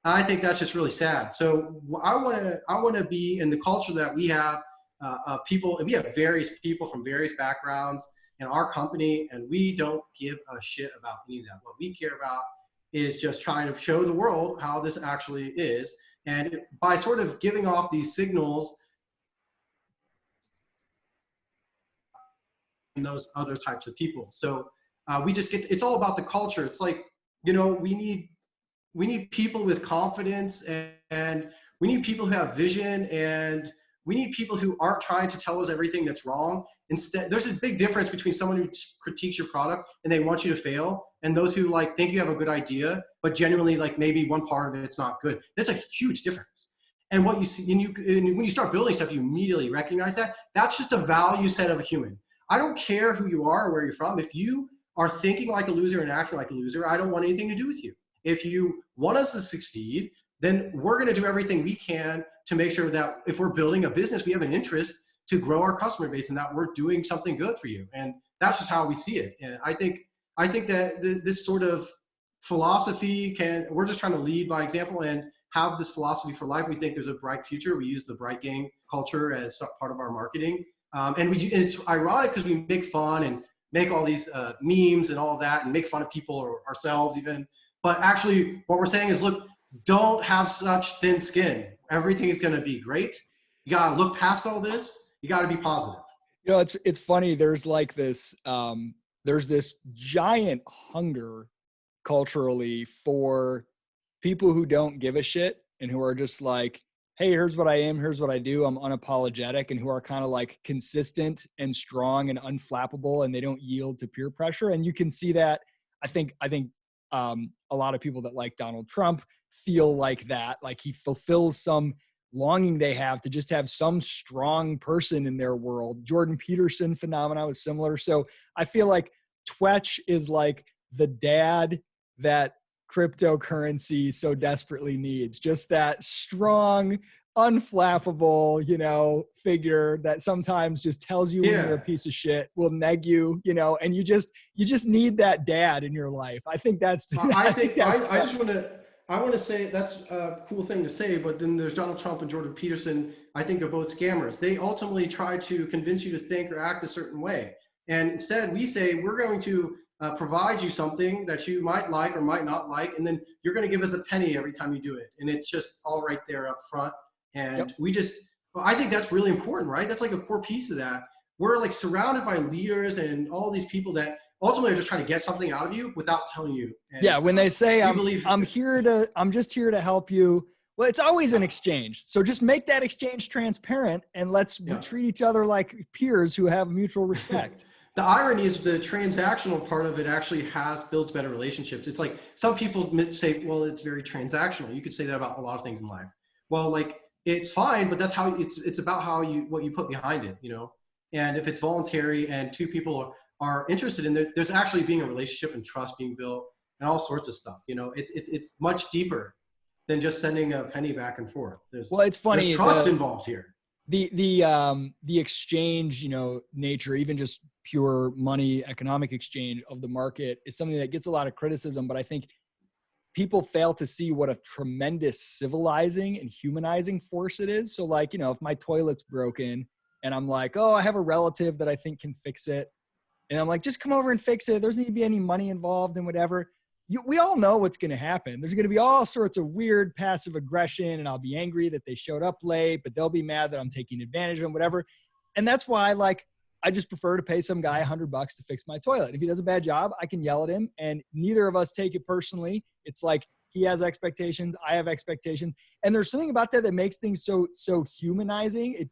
I think that's just really sad. So I want to be in the culture that we have people, and we have various people from various backgrounds in our company, and we don't give a shit about any of that. What we care about is just trying to show the world how this actually is. And by sort of giving off these signals and those other types of people. So we just it's all about the culture. It's like, you know, we need people with confidence, and we need people who have vision, and we need people who aren't trying to tell us everything that's wrong. Instead, there's a big difference between someone who critiques your product and they want you to fail, and those who like think you have a good idea, but genuinely like maybe one part of it's not good. There's a huge difference. And what you see, and when you start building stuff, you immediately recognize that. That's just a value set of a human. I don't care who you are or where you're from. If you are thinking like a loser and acting like a loser, I don't want anything to do with you. If you want us to succeed, then we're going to do everything we can to make sure that if we're building a business, we have an interest to grow our customer base and that we're doing something good for you. And that's just how we see it. And I think that this sort of philosophy we're just trying to lead by example and have this philosophy for life. We think there's a bright future. We use the bright gang culture as part of our marketing. And it's ironic because we make fun and make all these memes and all that and make fun of people or ourselves even. But actually what we're saying is, look, don't have such thin skin. Everything is going to be great. You got to look past all this. You got to be positive. You know, it's funny. There's like this, there's this giant hunger culturally for people who don't give a shit and who are just like, hey, here's what I am, here's what I do. I'm unapologetic, and who are kind of like consistent and strong and unflappable, and they don't yield to peer pressure. And you can see that. I think a lot of people that like Donald Trump feel like that, like he fulfills some longing they have to just have some strong person in their world. Jordan Peterson phenomena was similar. So I feel like Twetch is like the dad that cryptocurrency so desperately needs. Just that strong, unflappable, you know, figure that sometimes just tells you when you're a piece of shit, will neg you, you know, and you just need that dad in your life. I think that's, I want to say that's a cool thing to say, but then there's Donald Trump and Jordan Peterson. I think they're both scammers. They ultimately try to convince you to think or act a certain way. And instead we say, we're going to provide you something that you might like or might not like, and then you're going to give us a penny every time you do it. And it's just all right there up front. And I think that's really important, right? That's like a core piece of that. We're like surrounded by leaders and all these people that ultimately are just trying to get something out of you without telling you. And, when they say I'm just here to help you. Well, it's always an exchange. So just make that exchange transparent, and let's treat each other like peers who have mutual respect. The irony is the transactional part of it actually builds better relationships. It's like some people say, well, it's very transactional. You could say that about a lot of things in life. Well, like it's fine, but that's how it's about what you put behind it, you know? And if it's voluntary and two people are interested in it, there's actually being a relationship and trust being built and all sorts of stuff. You know, it's much deeper than just sending a penny back and forth. It's funny. There's trust involved here. The exchange, you know, nature, even just pure money, economic exchange of the market is something that gets a lot of criticism, but I think people fail to see what a tremendous civilizing and humanizing force it is. So like, you know, if my toilet's broken and I'm like, oh, I have a relative that I think can fix it, and I'm like, just come over and fix it. There doesn't need to be any money involved and whatever. We all know what's going to happen. There's going to be all sorts of weird passive aggression, and I'll be angry that they showed up late, but they'll be mad that I'm taking advantage of them, whatever. And that's why, like, I just prefer to pay some guy $100 to fix my toilet. If he does a bad job, I can yell at him, and neither of us take it personally. It's like he has expectations, I have expectations, and there's something about that makes things so humanizing.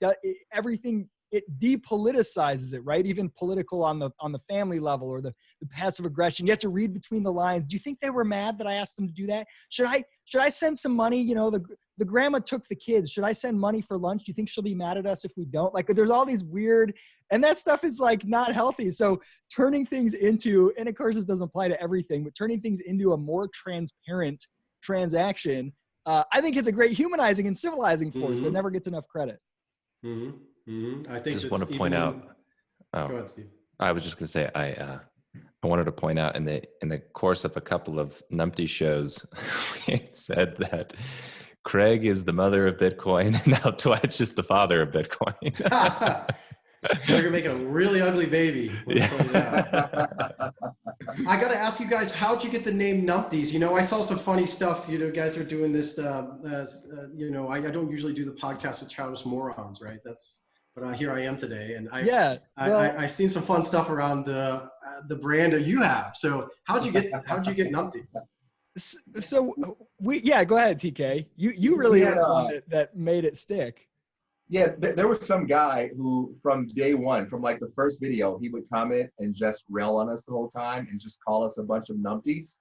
Everything. It depoliticizes it, right? Even political on the family level, or the passive aggression. You have to read between the lines. Do you think they were mad that I asked them to do that? Should I send some money? You know, the grandma took the kids. Should I send money for lunch? Do you think she'll be mad at us if we don't? Like, there's all these weird, and that stuff is like not healthy. So turning things into, and of course this doesn't apply to everything, but turning things into a more transparent transaction, I think is a great humanizing and civilizing force that never gets enough credit. Mm-hmm. Mm-hmm. I think just want to point out. Go ahead, Steve. I was just going to say I wanted to point out in the course of a couple of numpty shows, we've said that Craig is the mother of Bitcoin, and now Twetch is the father of Bitcoin. They're gonna make a really ugly baby. Yeah. I got to ask you guys, how'd you get the name Numpties? You know, I saw some funny stuff. You know, guys are doing this. You know, I don't usually do the podcast with childish morons, right? But here I am today, and I seen some fun stuff around the brand that you have. So how'd you get Numpties? So go ahead, TK. You really are the one that made it stick. Yeah, there was some guy who from day one, from like the first video, he would comment and just rail on us the whole time and just call us a bunch of numpties.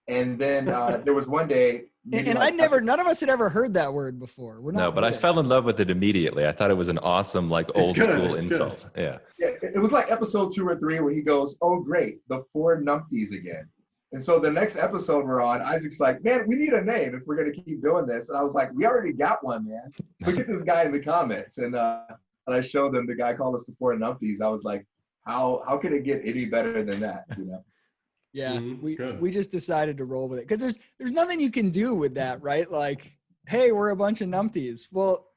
And then there was one day, and none of us had ever heard that word before. But I fell in love with it immediately. I thought it was an awesome, like old school insult. Yeah. It was like episode 2 or 3 where he goes, "Oh great, the 4 numpties again." And so the next episode we're on, Isaac's like, "Man, we need a name if we're gonna keep doing this." And I was like, "We already got one, man. Look at this guy in the comments." And I showed them the guy called us the 4 numpties. I was like, how could it get any better than that? You know? Yeah, we just decided to roll with it because there's nothing you can do with that, right? Like, hey, we're a bunch of numpties. Well,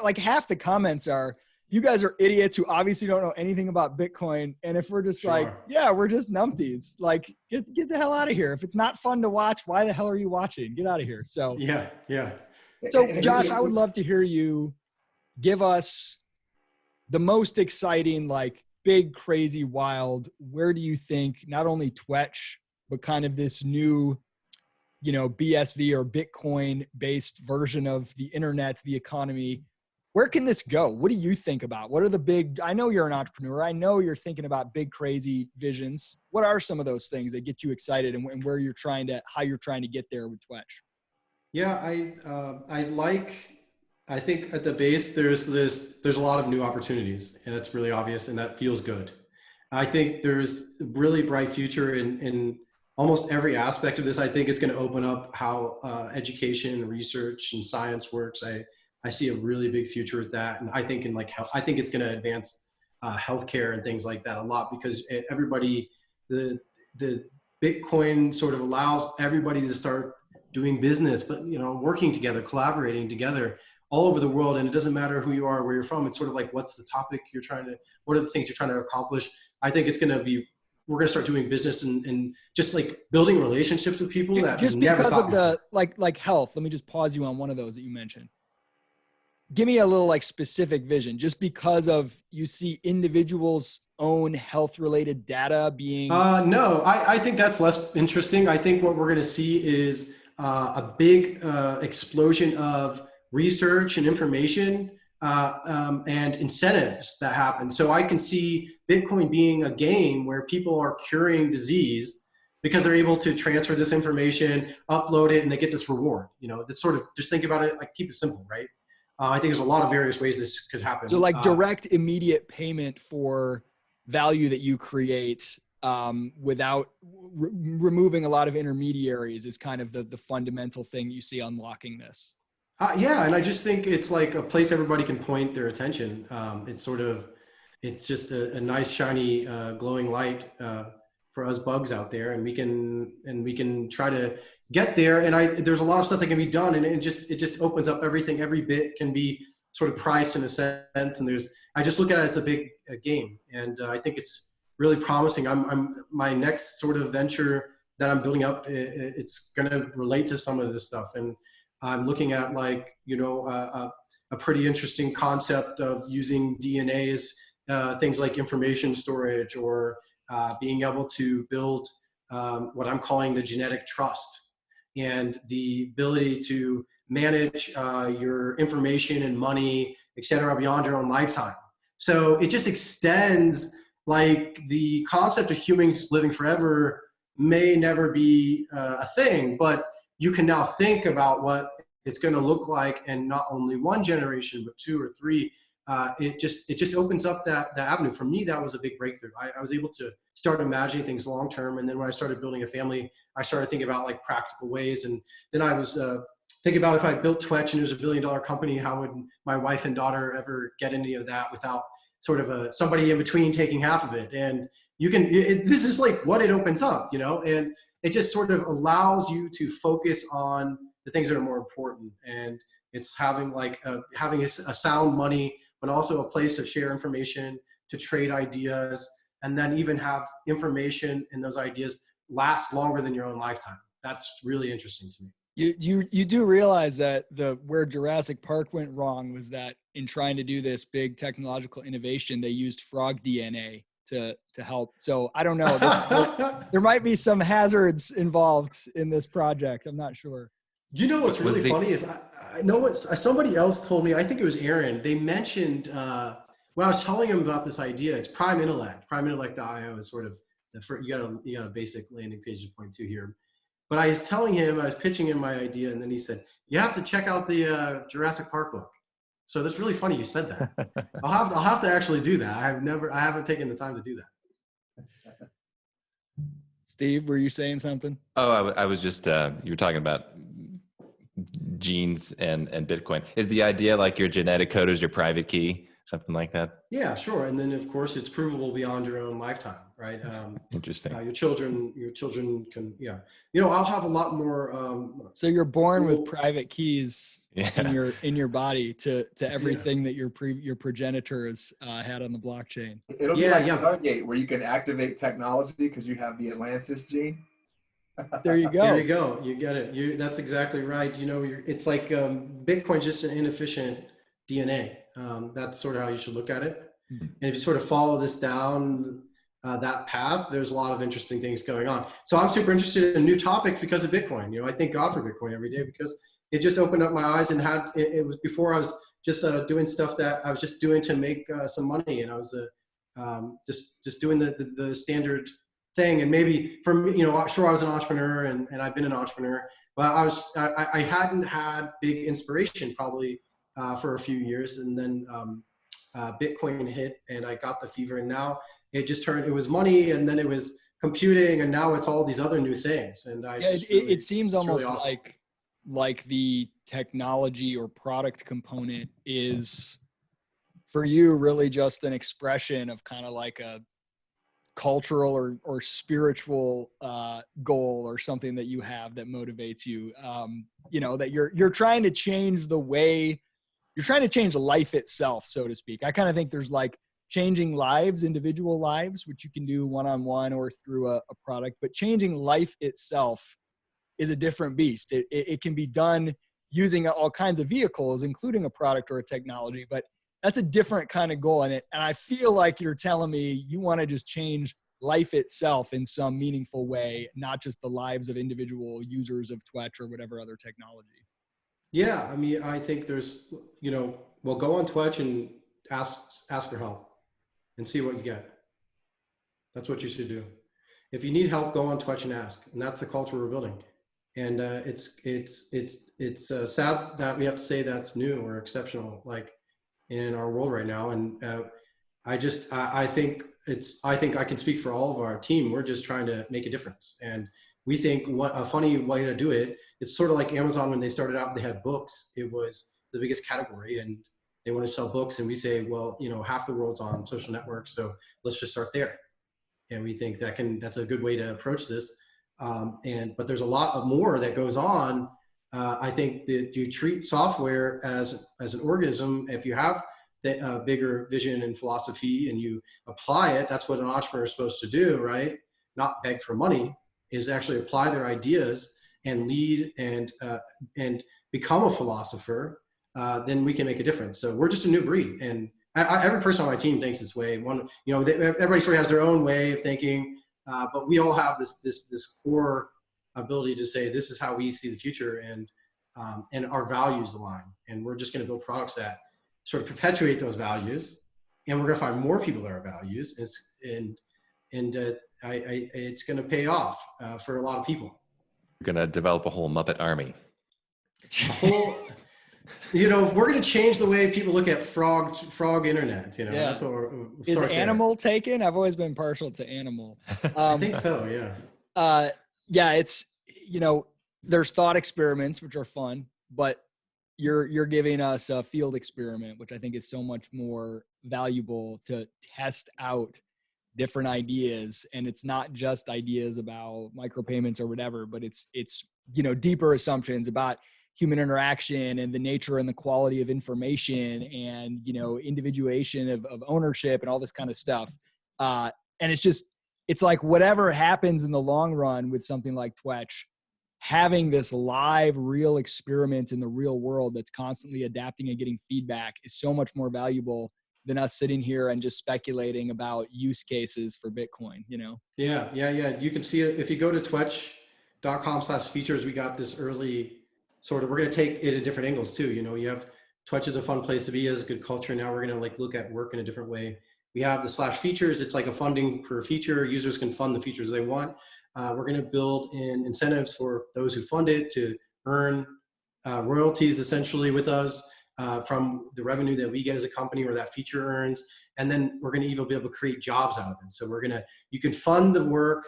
like half the comments are, you guys are idiots who obviously don't know anything about Bitcoin. And if we're just like, yeah, we're just numpties, like get the hell out of here. If it's not fun to watch, why the hell are you watching? Get out of here. So yeah. So Josh, I would love to hear you give us the most exciting, like big, crazy, wild, where do you think not only Twetch, but kind of this new, BSV or Bitcoin based version of the internet, the economy, where can this go? What do you think about? What are the big, I know you're an entrepreneur. I know you're thinking about big, crazy visions. What are some of those things that get you excited and where you're how you're trying to get there with Twetch? Yeah, I think at the base, there's a lot of new opportunities, and that's really obvious, and that feels good. I think there's a really bright future in almost every aspect of this. I think it's going to open up how education and research and science works. I see a really big future with that. And I think in like health, I think it's going to advance healthcare and things like that a lot, because everybody, the Bitcoin sort of allows everybody to start doing business, but working together, collaborating together all over the world. And it doesn't matter who you are, where you're from. It's sort of like, what's the topic what are the things you're trying to accomplish? I think we're going to start doing business and just like building relationships with people that just never because thought of the, like health. Let me just pause you on one of those that you mentioned. Give me a little like specific vision, just because of you see individuals' own health related data being. No, I think that's less interesting. I think what we're going to see is a big explosion of research and information and incentives that happen. So I can see Bitcoin being a game where people are curing disease because they're able to transfer this information, upload it, and they get this reward. That's sort of, just think about it, like keep it simple, right? I think there's a lot of various ways this could happen. So like direct immediate payment for value that you create without removing a lot of intermediaries is kind of the fundamental thing you see unlocking this. Yeah, and I just think it's like a place everybody can point their attention. It's just a nice, shiny, glowing light for us bugs out there, and we can try to get there. And there's a lot of stuff that can be done, and it just opens up everything. Every bit can be sort of priced in a sense, and I just look at it as a big game, and I think it's really promising. My next sort of venture that I'm building up, it's going to relate to some of this stuff, and I'm looking at a pretty interesting concept of using DNAs, things like information storage, or being able to build what I'm calling the genetic trust, and the ability to manage your information and money, et cetera, beyond your own lifetime. So it just extends, like, the concept of humans living forever may never be a thing, but you can now think about what it's going to look like, and not only one generation, but 2 or 3. It just opens up that avenue. For me, that was a big breakthrough. I was able to start imagining things long term, and then when I started building a family, I started thinking about like practical ways. And then I was thinking about, if I built Twetch and it was $1 billion company, how would my wife and daughter ever get any of that without sort of somebody in between taking half of it? And this is like what it opens up, and it just sort of allows you to focus on the things that are more important. And it's having a sound money, but also a place to share information, to trade ideas, and then even have information and those ideas last longer than your own lifetime. That's really interesting to me. You do realize that where Jurassic Park went wrong was that in trying to do this big technological innovation, they used frog DNA to help. So I don't know. There might be some hazards involved in this project. I'm not sure. What's really funny is I know what somebody else told me. I think it was Aaron. They mentioned when I was telling him about this idea. It's Prime Intellect. PrimeIntellect.io is sort of you got a basic landing page to point to here. But I was pitching him my idea, and then he said, "You have to check out the Jurassic Park book." So that's really funny you said that. I'll have to actually do that. I haven't taken the time to do that. Steve, were you saying something? Oh, I was just you were talking about genes and Bitcoin. Is the idea like your genetic code is your private key, something like that? Yeah, sure. And then of course it's provable beyond your own lifetime, right? Interesting. Your children can, yeah. I'll have a lot more. So you're born with private keys in your body to everything that your progenitors had on the blockchain. It'll be like Stargate, where you can activate technology because you have the Atlantis gene. There you go. There you go. You get it. That's exactly right. It's like Bitcoin's just an inefficient DNA. That's sort of how you should look at it. And if you sort of follow this down that path, there's a lot of interesting things going on. So I'm super interested in new topics because of Bitcoin. I thank God for Bitcoin every day because it just opened up my eyes, and it was before I was just doing stuff that I was just doing to make some money, and I was just doing the standard thing. And maybe for me, sure, I was an entrepreneur and I've been an entrepreneur, but I hadn't had big inspiration probably for a few years, and then Bitcoin hit and I got the fever, and now it just turned, it was money, and then it was computing, and now it's all these other new things. And it seems almost really awesome. like the technology or product component is for you really just an expression of kind of like a cultural or spiritual goal or something that you have that motivates you. That you're trying to change the way, you're trying to change life itself, so to speak. I kind of think there's like changing lives, individual lives, which you can do one-on-one or through a product, but changing life itself is a different beast. It can be done using all kinds of vehicles, including a product or a technology, but that's a different kind of goal in it. And I feel like you're telling me you want to just change life itself in some meaningful way, not just the lives of individual users of Twetch or whatever other technology. Yeah, I mean, I think there's, well, go on Twetch and ask for help and see what you get. That's what you should do. If you need help, go on Twetch and ask. And that's the culture we're building. And it's sad that we have to say that's new or exceptional, like in our world right now. And I think I can speak for all of our team. We're just trying to make a difference. And we think what a funny way to do it. It's sort of like Amazon when they started out, they had books. It was the biggest category and they want to sell books. And we say, well, half the world's on social networks, so let's just start there. And we think that's a good way to approach this. But there's a lot more that goes on. I think that you treat software as an organism. If you have the bigger vision and philosophy and you apply it, that's what an entrepreneur is supposed to do, right? Not beg for money, is actually apply their ideas and lead and become a philosopher. Then we can make a difference. So we're just a new breed. And every person on my team thinks this way. Everybody sort of has their own way of thinking, but we all have this core ability to say, this is how we see the future, and our values align. And we're just going to build products that sort of perpetuate those values. And we're going to find more people that are values. It's going to pay off for a lot of people. You're going to develop a whole Muppet army. We're going to change the way people look at frog internet. Yeah. That's what we'll start. Is animal taken? I've always been partial to animal. I think so. Yeah. It's, there's thought experiments, which are fun, but you're giving us a field experiment, which I think is so much more valuable to test out different ideas. And it's not just ideas about micropayments or whatever, but it's deeper assumptions about human interaction and the nature and the quality of information and, individuation of ownership and all this kind of stuff. And it's like whatever happens in the long run with something like Twetch, having this live, real experiment in the real world that's constantly adapting and getting feedback is so much more valuable than us sitting here and just speculating about use cases for Bitcoin, Yeah. You can see it if you go to twetch.com/features. We got this early sort of, we're going to take it at different angles too. You have Twetch is a fun place to be, as good culture. Now we're going to look at work in a different way. We have the /features. It's like a funding per feature. Users can fund the features they want. We're going to build in incentives for those who fund it to earn royalties essentially with us from the revenue that we get as a company or that feature earns. And then we're going to even be able to create jobs out of it. So you can fund the work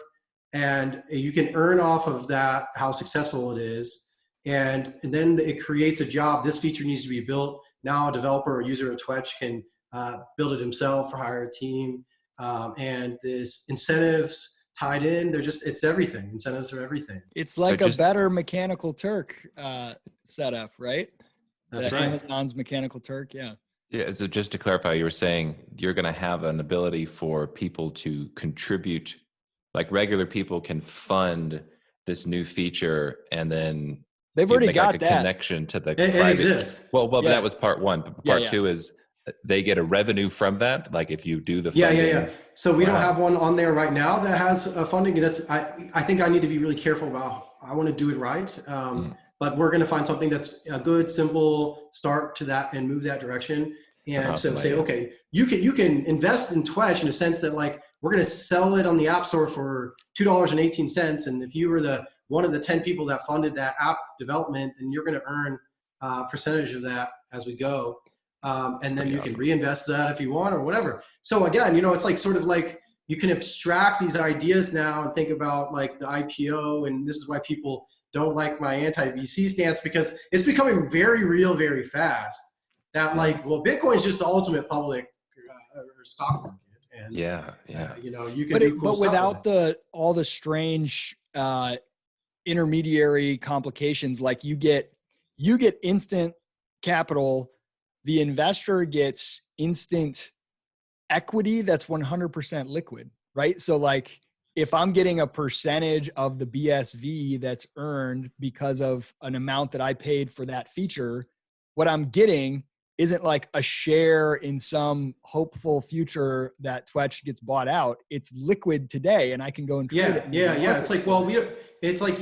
and you can earn off of that, how successful it is. And then it creates a job. This feature needs to be built. Now a developer or user of Twetch can build it himself or hire a team. And this incentives tied in, it's everything. Incentives are everything. It's like a better Mechanical Turk setup, right? That's right. Amazon's Mechanical Turk, yeah. Yeah, so just to clarify, you were saying you're going to have an ability for people to contribute, like regular people can fund this new feature and then they've already got a that connection to the it private. Exists. Well, yeah. That was part one. But part two is they get a revenue from that. Like if you do the Yeah. funding. So we don't Wow. have one on there right now that has funding. I think I need to be really careful about, I want to do it right. But we're going to find something that's a good, simple start to that and move that direction. And awesome so say, idea. okay, you can invest in Twetch in a sense that like, we're going to sell it on the App Store for $2.18. And if you were one of the 10 people that funded that app development, then you're going to earn a percentage of that as we go. And then you can reinvest that if you want or whatever. So again, it's like sort of like you can abstract these ideas now and think about like the IPO. And this is why people don't like my anti-VC stance, because it's becoming very real, very fast. That like, well, Bitcoin is just the ultimate public stock market. And, you can do cool but stuff without all the strange intermediary complications, like you get instant capital, the investor gets instant equity that's 100% liquid, right? So like if I'm getting a percentage of the BSV that's earned because of an amount that I paid for that feature, what I'm getting isn't like a share in some hopeful future that Twetch gets bought out. It's liquid today, and I can go and trade it. Yeah. It's like, well, it's like,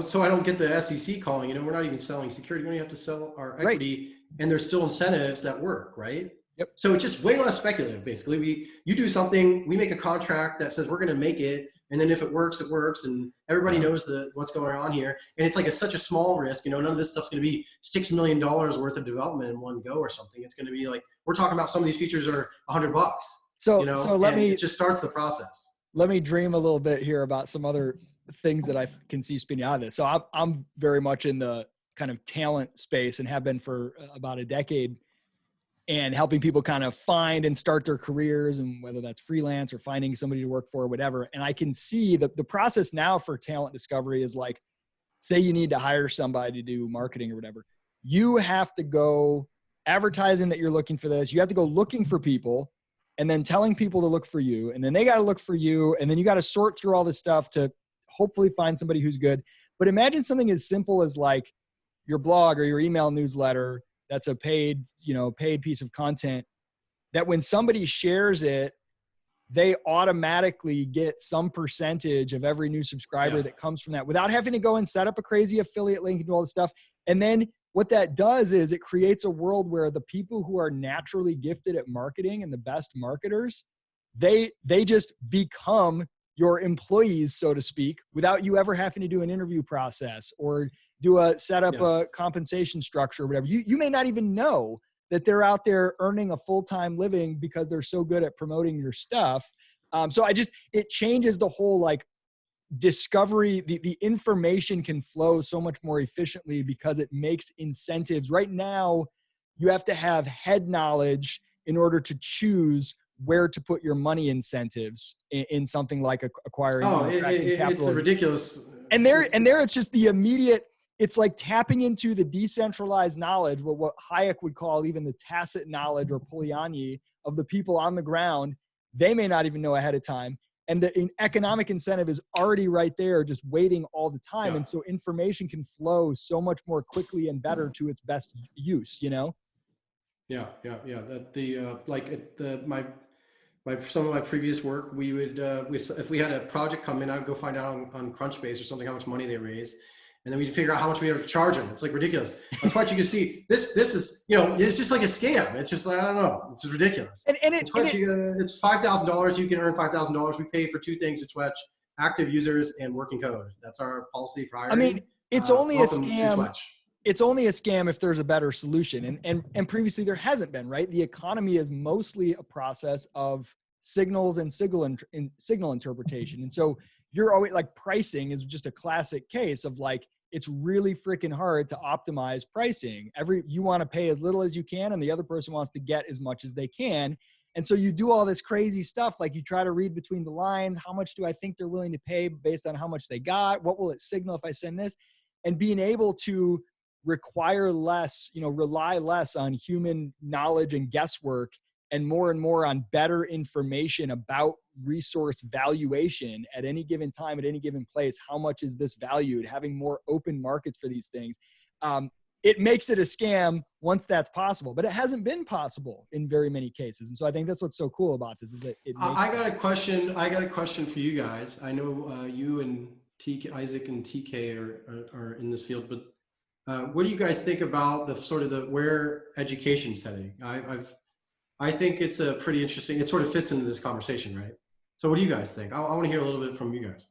so I don't get the SEC calling, we're not even selling security. We only have to sell our equity, and there's still incentives that work, right? Yep. So it's just way less speculative. Basically, you do something, we make a contract that says we're going to make it. And then if it works, it works. And everybody knows what's going on here. And it's like such a small risk, none of this stuff's going to be $6 million worth of development in one go or something. It's going to be like, we're talking about some of these features are $100. So it just starts the process. Let me dream a little bit here about some other things that I can see spinning out of this. So I'm very much in the kind of talent space and have been for about a decade, and helping people kind of find and start their careers, and whether that's freelance or finding somebody to work for or whatever. And I can see the process now for talent discovery is like, say you need to hire somebody to do marketing or whatever. You have to go advertising that you're looking for this. You have to go looking for people and then telling people to look for you. And then they got to look for you. And then you got to sort through all this stuff to hopefully find somebody who's good. But imagine something as simple as like your blog or your email newsletter. That's a paid piece of content that when somebody shares it, they automatically get some percentage of every new subscriber that comes from that without having to go and set up a crazy affiliate link and do all this stuff. And then what that does is it creates a world where the people who are naturally gifted at marketing and the best marketers, they just become your employees, so to speak, without you ever having to do an interview process or set up a compensation structure or whatever. You may not even know that they're out there earning a full-time living because they're so good at promoting your stuff. So it changes the whole like discovery. The information can flow so much more efficiently because it makes incentives. Right now, you have to have head knowledge in order to choose where to put your money incentives in something like acquiring. It's a ridiculous. And there it's just the immediate. It's like tapping into the decentralized knowledge, what Hayek would call even the tacit knowledge or Polanyi of the people on the ground. They may not even know ahead of time. And the economic incentive is already right there, just waiting all the time. Yeah. And so information can flow so much more quickly and better to its best use, Yeah. Some of my previous work, we would, if we had a project come in, I would go find out on Crunchbase or something, how much money they raise. And then we'd figure out how much we have to charge them. It's like ridiculous. That's why you can see this is, it's just like a scam. It's just, I don't know. It's just ridiculous. It's $5,000. You can earn $5,000. We pay for two things at Twetch: active users and working code. That's our policy for hiring. I mean, it's only a scam. It's only a scam if there's a better solution. And previously there hasn't been, right? The economy is mostly a process of signals and signal interpretation. And so you're always like, pricing is just a classic case of like, it's really freaking hard to optimize pricing. You want to pay as little as you can, and the other person wants to get as much as they can. And so you do all this crazy stuff. Like you try to read between the lines. How much do I think they're willing to pay based on how much they got? What will it signal if I send this? And being able to require less, rely less on human knowledge and guesswork, and more on better information about resource valuation at any given time, at any given place. How much is this valued? Having more open markets for these things. it makes it a scam once that's possible, but it hasn't been possible in very many cases. And so I think that's what's so cool about this is that it makes I got a question for you guys. I know you and Isaac and TK are in this field, but what do you guys think about the sort of where education's heading? I think it's a pretty interesting, it sort of fits into this conversation, right? So what do you guys think? I want to hear a little bit from you guys.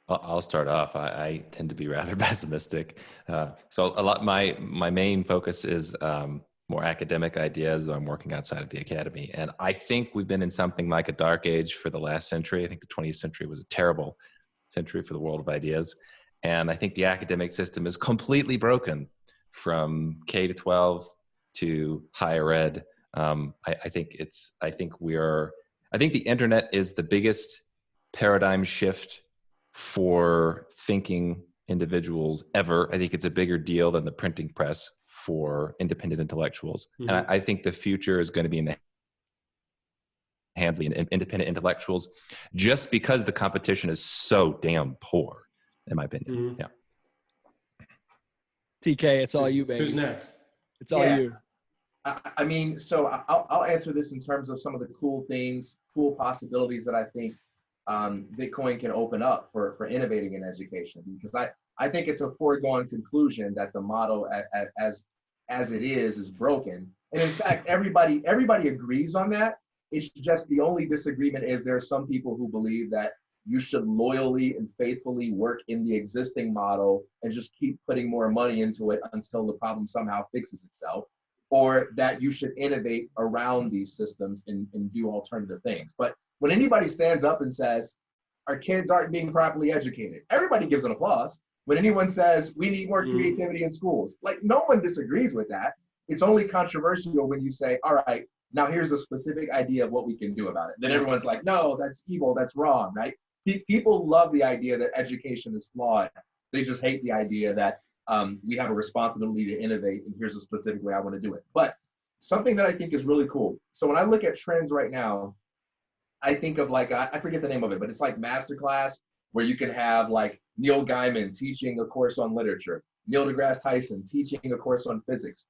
I'll start off. I tend to be rather pessimistic. So a lot, my main focus is more academic ideas, though I'm working outside of the academy. And I think we've been in something like a dark age for the last century. I think the 20th century was a terrible century for the world of ideas. And I think the academic system is completely broken from K to 12 to higher ed. I think the internet is the biggest paradigm shift for thinking individuals ever. I think it's a bigger deal than the printing press for independent intellectuals. Mm-hmm. And I think the future is going to be in the hands of independent intellectuals just because the competition is so damn poor, in my opinion. Mm-hmm. Yeah. TK, it's all you, baby. Who's next? It's all you. I mean, so I'll answer this in terms of some of the cool things, cool possibilities that I think Bitcoin can open up for innovating in education, because I think it's a foregone conclusion that the model as it is broken. And in fact, everybody agrees on that. It's just the only disagreement is there are some people who believe that you should loyally and faithfully work in the existing model and just keep putting more money into it until the problem somehow fixes itself, or that you should innovate around these systems and do alternative things. But when anybody stands up and says, our kids aren't being properly educated, everybody gives an applause. When anyone says, we need more creativity in schools, like no one disagrees with that. It's only controversial when you say, all right, now here's a specific idea of what we can do about it. Then everyone's like, no, that's evil, that's wrong, right? People love the idea that education is flawed. They just hate the idea that we have a responsibility to innovate, and here's a specific way I want to do it. But something that I think is really cool. So when I look at trends right now, I think of like, I forget the name of it, but it's like masterclass, where you can have like Neil Gaiman teaching a course on literature, Neil deGrasse Tyson teaching a course on physics.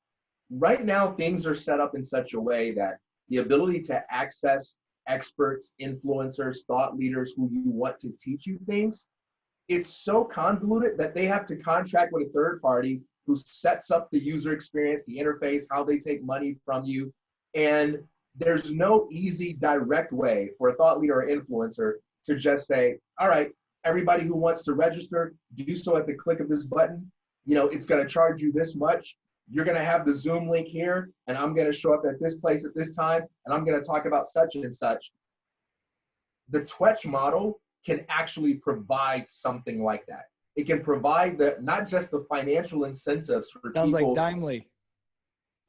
Right now, things are set up in such a way that the ability to access experts, influencers, thought leaders who you want to teach you things, it's so convoluted that they have to contract with a third party who sets up the user experience, the interface, how they take money from you. And there's no easy, direct way for a thought leader or influencer to just say, all right, everybody who wants to register, do so at the click of this button. You know, it's going to charge you this much. You're going to have the Zoom link here, and I'm going to show up at this place at this time, and I'm going to talk about such and such. The Twetch model can actually provide something like that. It can provide not just the financial incentives for Sounds people. Sounds like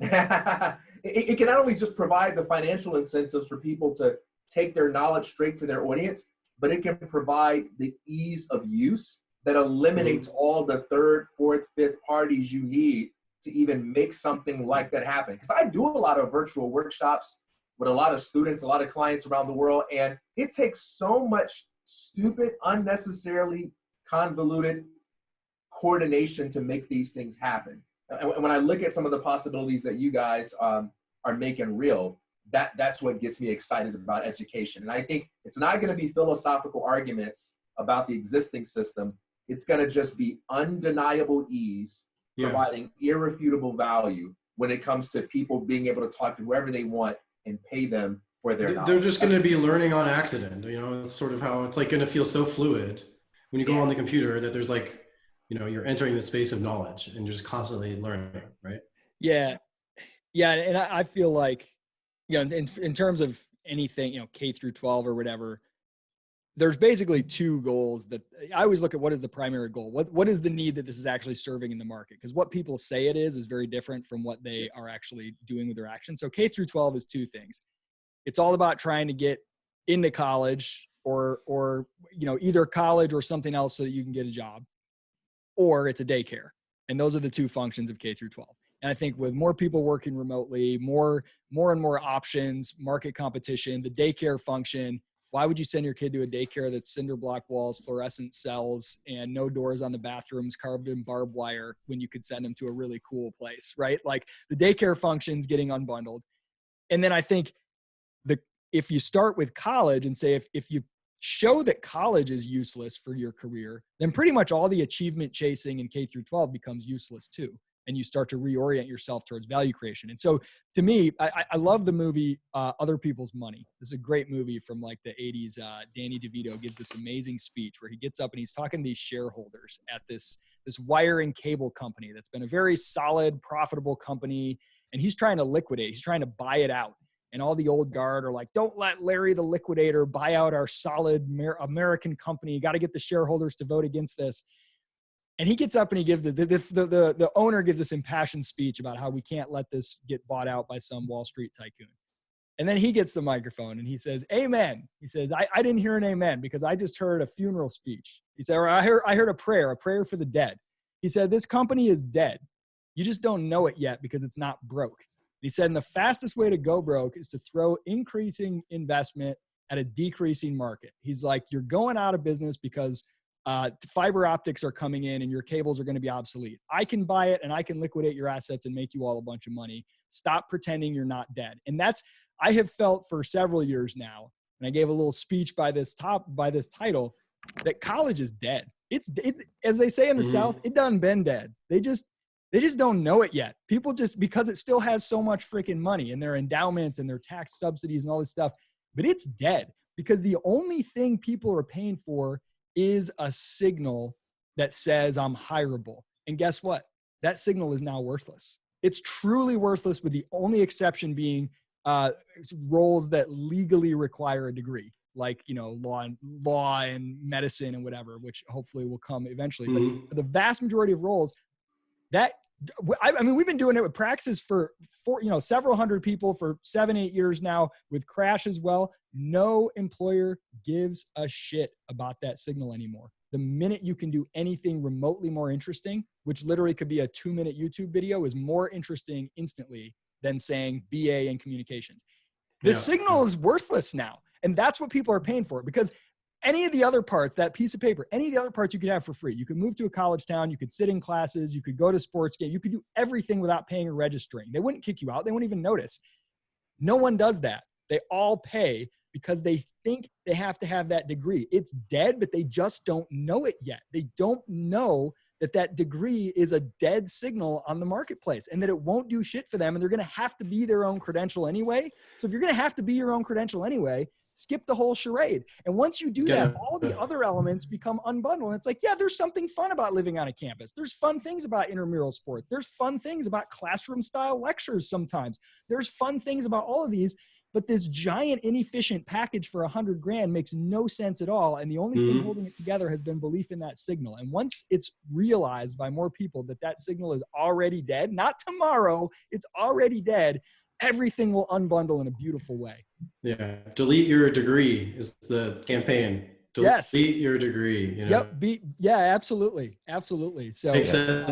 Dimely. It can not only just provide the financial incentives for people to take their knowledge straight to their audience, but it can provide the ease of use that eliminates all the third, fourth, fifth parties you need to even make something like that happen. Because I do a lot of virtual workshops with a lot of students, a lot of clients around the world, and it takes so much stupid, unnecessarily convoluted coordination to make these things happen. And when I look at some of the possibilities that you guys are making real, that's what gets me excited about education. And I think it's not going to be philosophical arguments about the existing system. It's going to just be undeniable ease, providing irrefutable value when it comes to people being able to talk to whoever they want and pay them for their knowledge. They're just going to be learning on accident. You know, it's sort of how it's like going to feel so fluid when you go on the computer that there's like, you know, you're entering the space of knowledge and you're just constantly learning, right? Yeah. Yeah. And I feel like, you know, in terms of anything, you know, K through 12 or whatever, there's basically two goals that I always look at. What is the primary goal? What is the need that this is actually serving in the market? Because what people say it is very different from what they are actually doing with their actions. So K through 12 is two things. It's all about trying to get into college or, you know, either college or something else so that you can get a job, or it's a daycare. And those are the two functions of K through 12. And I think with more people working remotely, more and more options, market competition, the daycare function Why would you send your kid to a daycare that's cinder block walls, fluorescent cells, and no doors on the bathrooms, carved in barbed wire, when you could send them to a really cool place, right? Like the daycare function's getting unbundled. And then I think if you start with college and say, if you show that college is useless for your career, then pretty much all the achievement chasing in K through 12 becomes useless too. And you start to reorient yourself towards value creation. And so to me, I love the movie Other People's Money. This is a great movie from like the 80s. Danny DeVito gives this amazing speech where he gets up and he's talking to these shareholders at this wire and cable company that's been a very solid, profitable company. And he's trying to liquidate. He's trying to buy it out. And all the old guard are like, don't let Larry the liquidator buy out our solid American company. You got to get the shareholders to vote against this. And he gets up and he gives the owner gives this impassioned speech about how we can't let this get bought out by some Wall Street tycoon. And then he gets the microphone and he says, amen. He says, I didn't hear an amen because I just heard a funeral speech. He said, or I heard a prayer for the dead. He said, this company is dead. You just don't know it yet because it's not broke. He said, and the fastest way to go broke is to throw increasing investment at a decreasing market. He's like, you're going out of business because fiber optics are coming in and your cables are going to be obsolete. I can buy it and I can liquidate your assets and make you all a bunch of money. Stop pretending you're not dead. And I have felt for several years now, and I gave a little speech by this title, that college is dead. It's as they say in the South, it done been dead. They just don't know it yet. People just, because it still has so much freaking money and their endowments and their tax subsidies and all this stuff, but it's dead because the only thing people are paying for is a signal that says I'm hireable. And guess what? That signal is now worthless. It's truly worthless, with the only exception being roles that legally require a degree, like, law and medicine and whatever, which hopefully will come eventually. But for the vast majority of roles, we've been doing it with Praxis for several hundred people for 7-8 years now, with Crash as well. No employer gives a shit about that signal anymore. The minute you can do anything remotely more interesting, which literally could be a 2-minute YouTube video, is more interesting instantly than saying BA in communications. The signal is worthless now. And that's what people are paying for, because any of the other parts, that piece of paper, any of the other parts you could have for free. You could move to a college town. You could sit in classes. You could go to sports games. You could do everything without paying or registering. They wouldn't kick you out. They wouldn't even notice. No one does that. They all pay because they think they have to have that degree. It's dead, but they just don't know it yet. They don't know that degree is a dead signal on the marketplace and that it won't do shit for them. And they're going to have to be their own credential anyway. So if you're going to have to be your own credential anyway, skip the whole charade. And once you do that, all the other elements become unbundled. And it's like, yeah, there's something fun about living on a campus. There's fun things about intramural sports. There's fun things about classroom style lectures sometimes. There's fun things about all of these. But this giant inefficient package for $100,000 makes no sense at all. And the only thing holding it together has been belief in that signal. And once it's realized by more people that signal is already dead, not tomorrow, it's already dead, everything will unbundle in a beautiful way. Yeah. Delete your degree is the campaign. Delete your degree. Yep. Yeah, absolutely. Absolutely. So, and it's to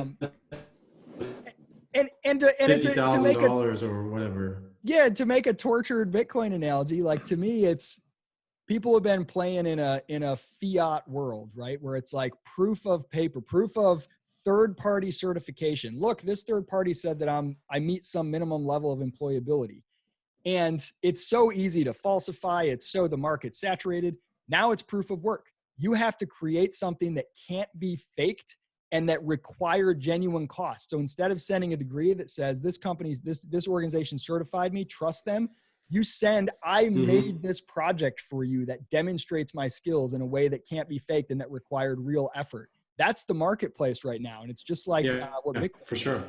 make $50,000 or whatever. Yeah. To make a tortured Bitcoin analogy, like, to me, it's, people have been playing in a fiat world, right? Where it's like proof of paper, proof of third-party certification. Look, this third party said that I meet some minimum level of employability. And it's so easy to falsify. The market's saturated. Now it's proof of work. You have to create something that can't be faked and that require genuine cost. So instead of sending a degree that says this organization certified me, trust them, you send, I made this project for you that demonstrates my skills in a way that can't be faked and that required real effort. That's the marketplace right now. And it's just like what Bitcoin. For sure.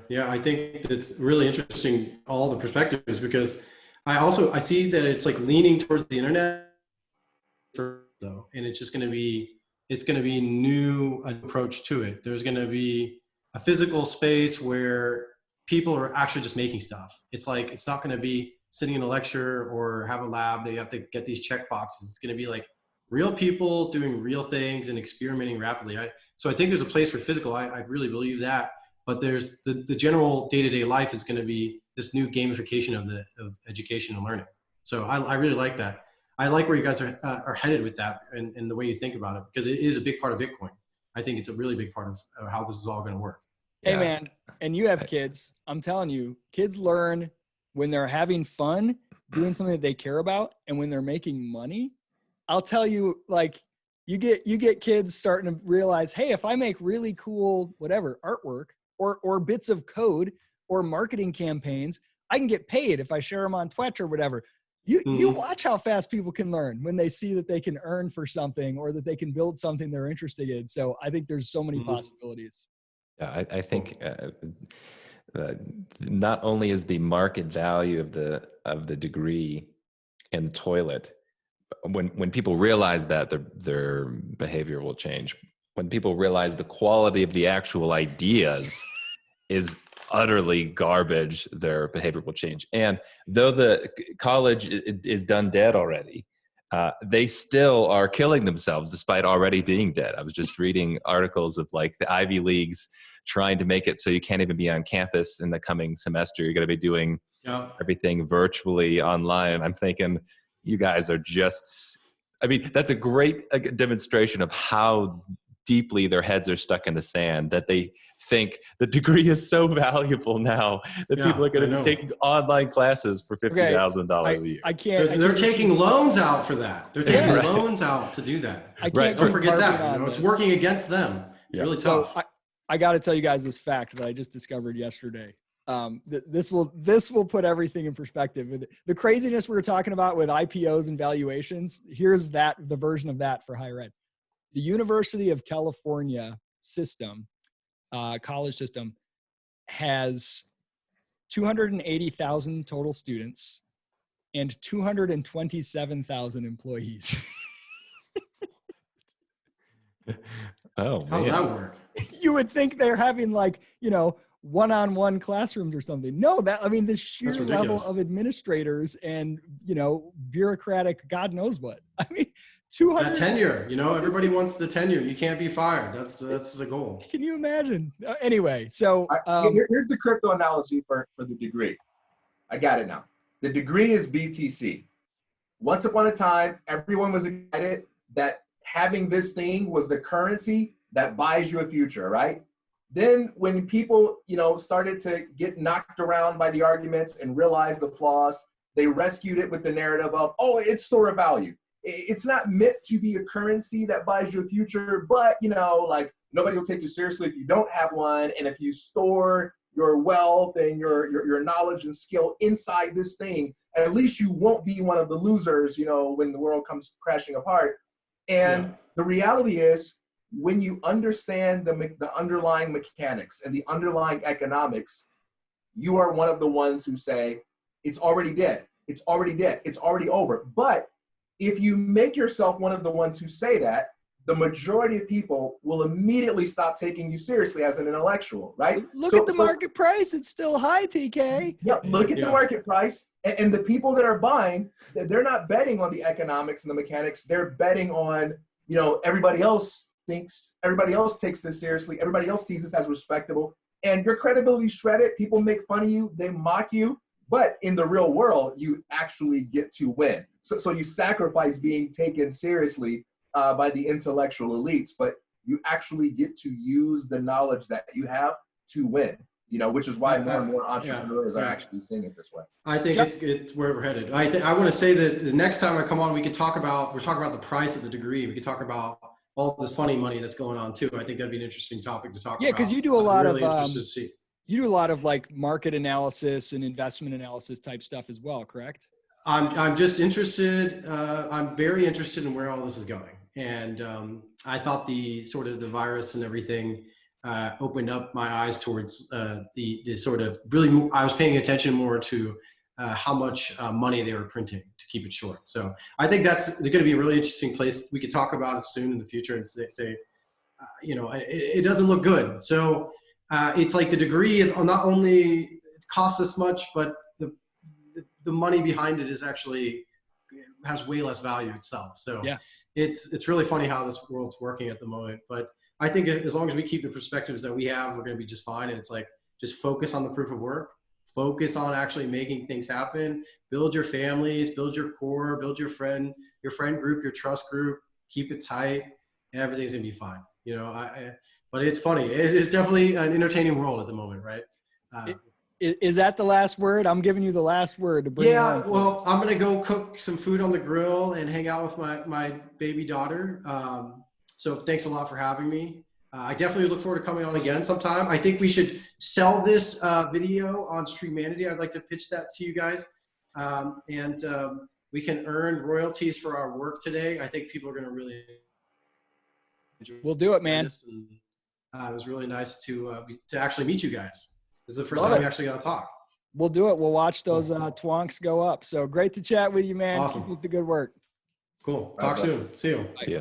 Yeah, I think it's really interesting, all the perspectives, because I see that it's like leaning towards the internet though, and it's going to be a new approach to it. There's going to be a physical space where people are actually just making stuff. It's like, it's not going to be sitting in a lecture or have a lab. They have to get these check boxes. It's going to be like real people doing real things and experimenting rapidly. So I think there's a place for physical. I really believe that. But there's the general day-to-day life is going to be this new gamification of education and learning. So I really like that. I like where you guys are headed with that and the way you think about it, because it is a big part of Bitcoin. I think it's a really big part of how this is all going to work. Hey man, and you have kids. I'm telling you, kids learn when they're having fun, doing something that they care about, and when they're making money. I'll tell you, like, you get kids starting to realize, hey, if I make really cool whatever artwork or bits of code or marketing campaigns, I can get paid if I share them on Twetch or whatever. You watch how fast people can learn when they see that they can earn for something or that they can build something they're interested in. So I think there's so many possibilities. Yeah, I think not only is the market value of the degree in the toilet, when people realize that, their behavior will change. When people realize the quality of the actual ideas is utterly garbage, their behavior will change. And though the college is done dead already, they still are killing themselves despite already being dead. I was just reading articles of like the Ivy Leagues trying to make it so you can't even be on campus in the coming semester. You're going to be doing everything virtually online. I'm thinking, you guys are just, I mean, that's a great demonstration of how deeply their heads are stuck in the sand, that they think the degree is so valuable now that people are going to be taking online classes for $50,000 a year. I can't. They're taking loans out for that. They're taking loans out to do that. Don't forget that. It's working against them. It's really tough. So I got to tell you guys this fact that I just discovered yesterday. This will put everything in perspective. The craziness we were talking about with IPOs and valuations, here's the version of that for higher ed. The University of California system, college system, has 280,000 total students and 227,000 employees. Oh, man. How does that work? You would think they're having one-on-one classrooms or something. No, the sheer level of administrators and, bureaucratic, God knows what. 200. That tenure, everybody wants the tenure. You can't be fired. That's the goal. Can you imagine? Anyway, so here's the crypto analogy for the degree. I got it now. The degree is BTC. Once upon a time, everyone was excited that having this thing was the currency that buys you a future, right? Then when people, started to get knocked around by the arguments and realize the flaws, they rescued it with the narrative of, oh, it's store of value. It's not meant to be a currency that buys you a future, but, nobody will take you seriously if you don't have one. And if you store your wealth and your knowledge and skill inside this thing, at least you won't be one of the losers, when the world comes crashing apart. And the reality is, when you understand the underlying mechanics and the underlying economics, you are one of the ones who say, it's already dead. It's already dead. It's already over. But if you make yourself one of the ones who say that, the majority of people will immediately stop taking you seriously as an intellectual, right? Look at the market price. It's still high, TK. Yeah, look at the market price. And the people that are buying, they're not betting on the economics and the mechanics. They're betting on, everybody else takes this seriously. Everybody else sees this as respectable. And your credibility shredded. People make fun of you. They mock you. But in the real world, you actually get to win. So you sacrifice being taken seriously by the intellectual elites, but you actually get to use the knowledge that you have to win, which is why more and more entrepreneurs are actually seeing it this way. I think it's where we're headed. I want to say that the next time I come on, we're talking about the price of the degree. We could talk about all this funny money that's going on too. I think that'd be an interesting topic to talk about. Yeah, because you do a lot really of interested to see. You do a lot of market analysis and investment analysis type stuff as well, correct? I'm just interested. I'm very interested in where all this is going. And I thought the virus and everything opened up my eyes towards the sort of really, I was paying attention more to how much money they were printing, to keep it short. So I think it's going to be a really interesting place. We could talk about it soon in the future and say it doesn't look good. So it's like the degree is not only it costs this much, but the money behind it is actually has way less value itself. So it's really funny how this world's working at the moment. But I think as long as we keep the perspectives that we have, we're going to be just fine. And it's like, just focus on the proof of work, focus on actually making things happen. Build your families, build your core, build your friend group, your trust group, keep it tight, and everything's gonna be fine. You know, but it's funny. It is definitely an entertaining world at the moment, right? Is that the last word? I'm giving you the last word to bring it home, well, please. I'm gonna go cook some food on the grill and hang out with my baby daughter. So thanks a lot for having me. I definitely look forward to coming on again sometime. I think we should sell this video on Streamanity. I'd like to pitch that to you guys. We can earn royalties for our work today. I think people are gonna really enjoy. We'll do it, man. This. And, it was really nice to actually meet you guys. This is the first Love time it. we actually got to talk. We'll do it. We'll watch those twonks go up. So great to chat with you, man. Awesome. Keep up the good work. Cool. Talk soon. See you. See ya.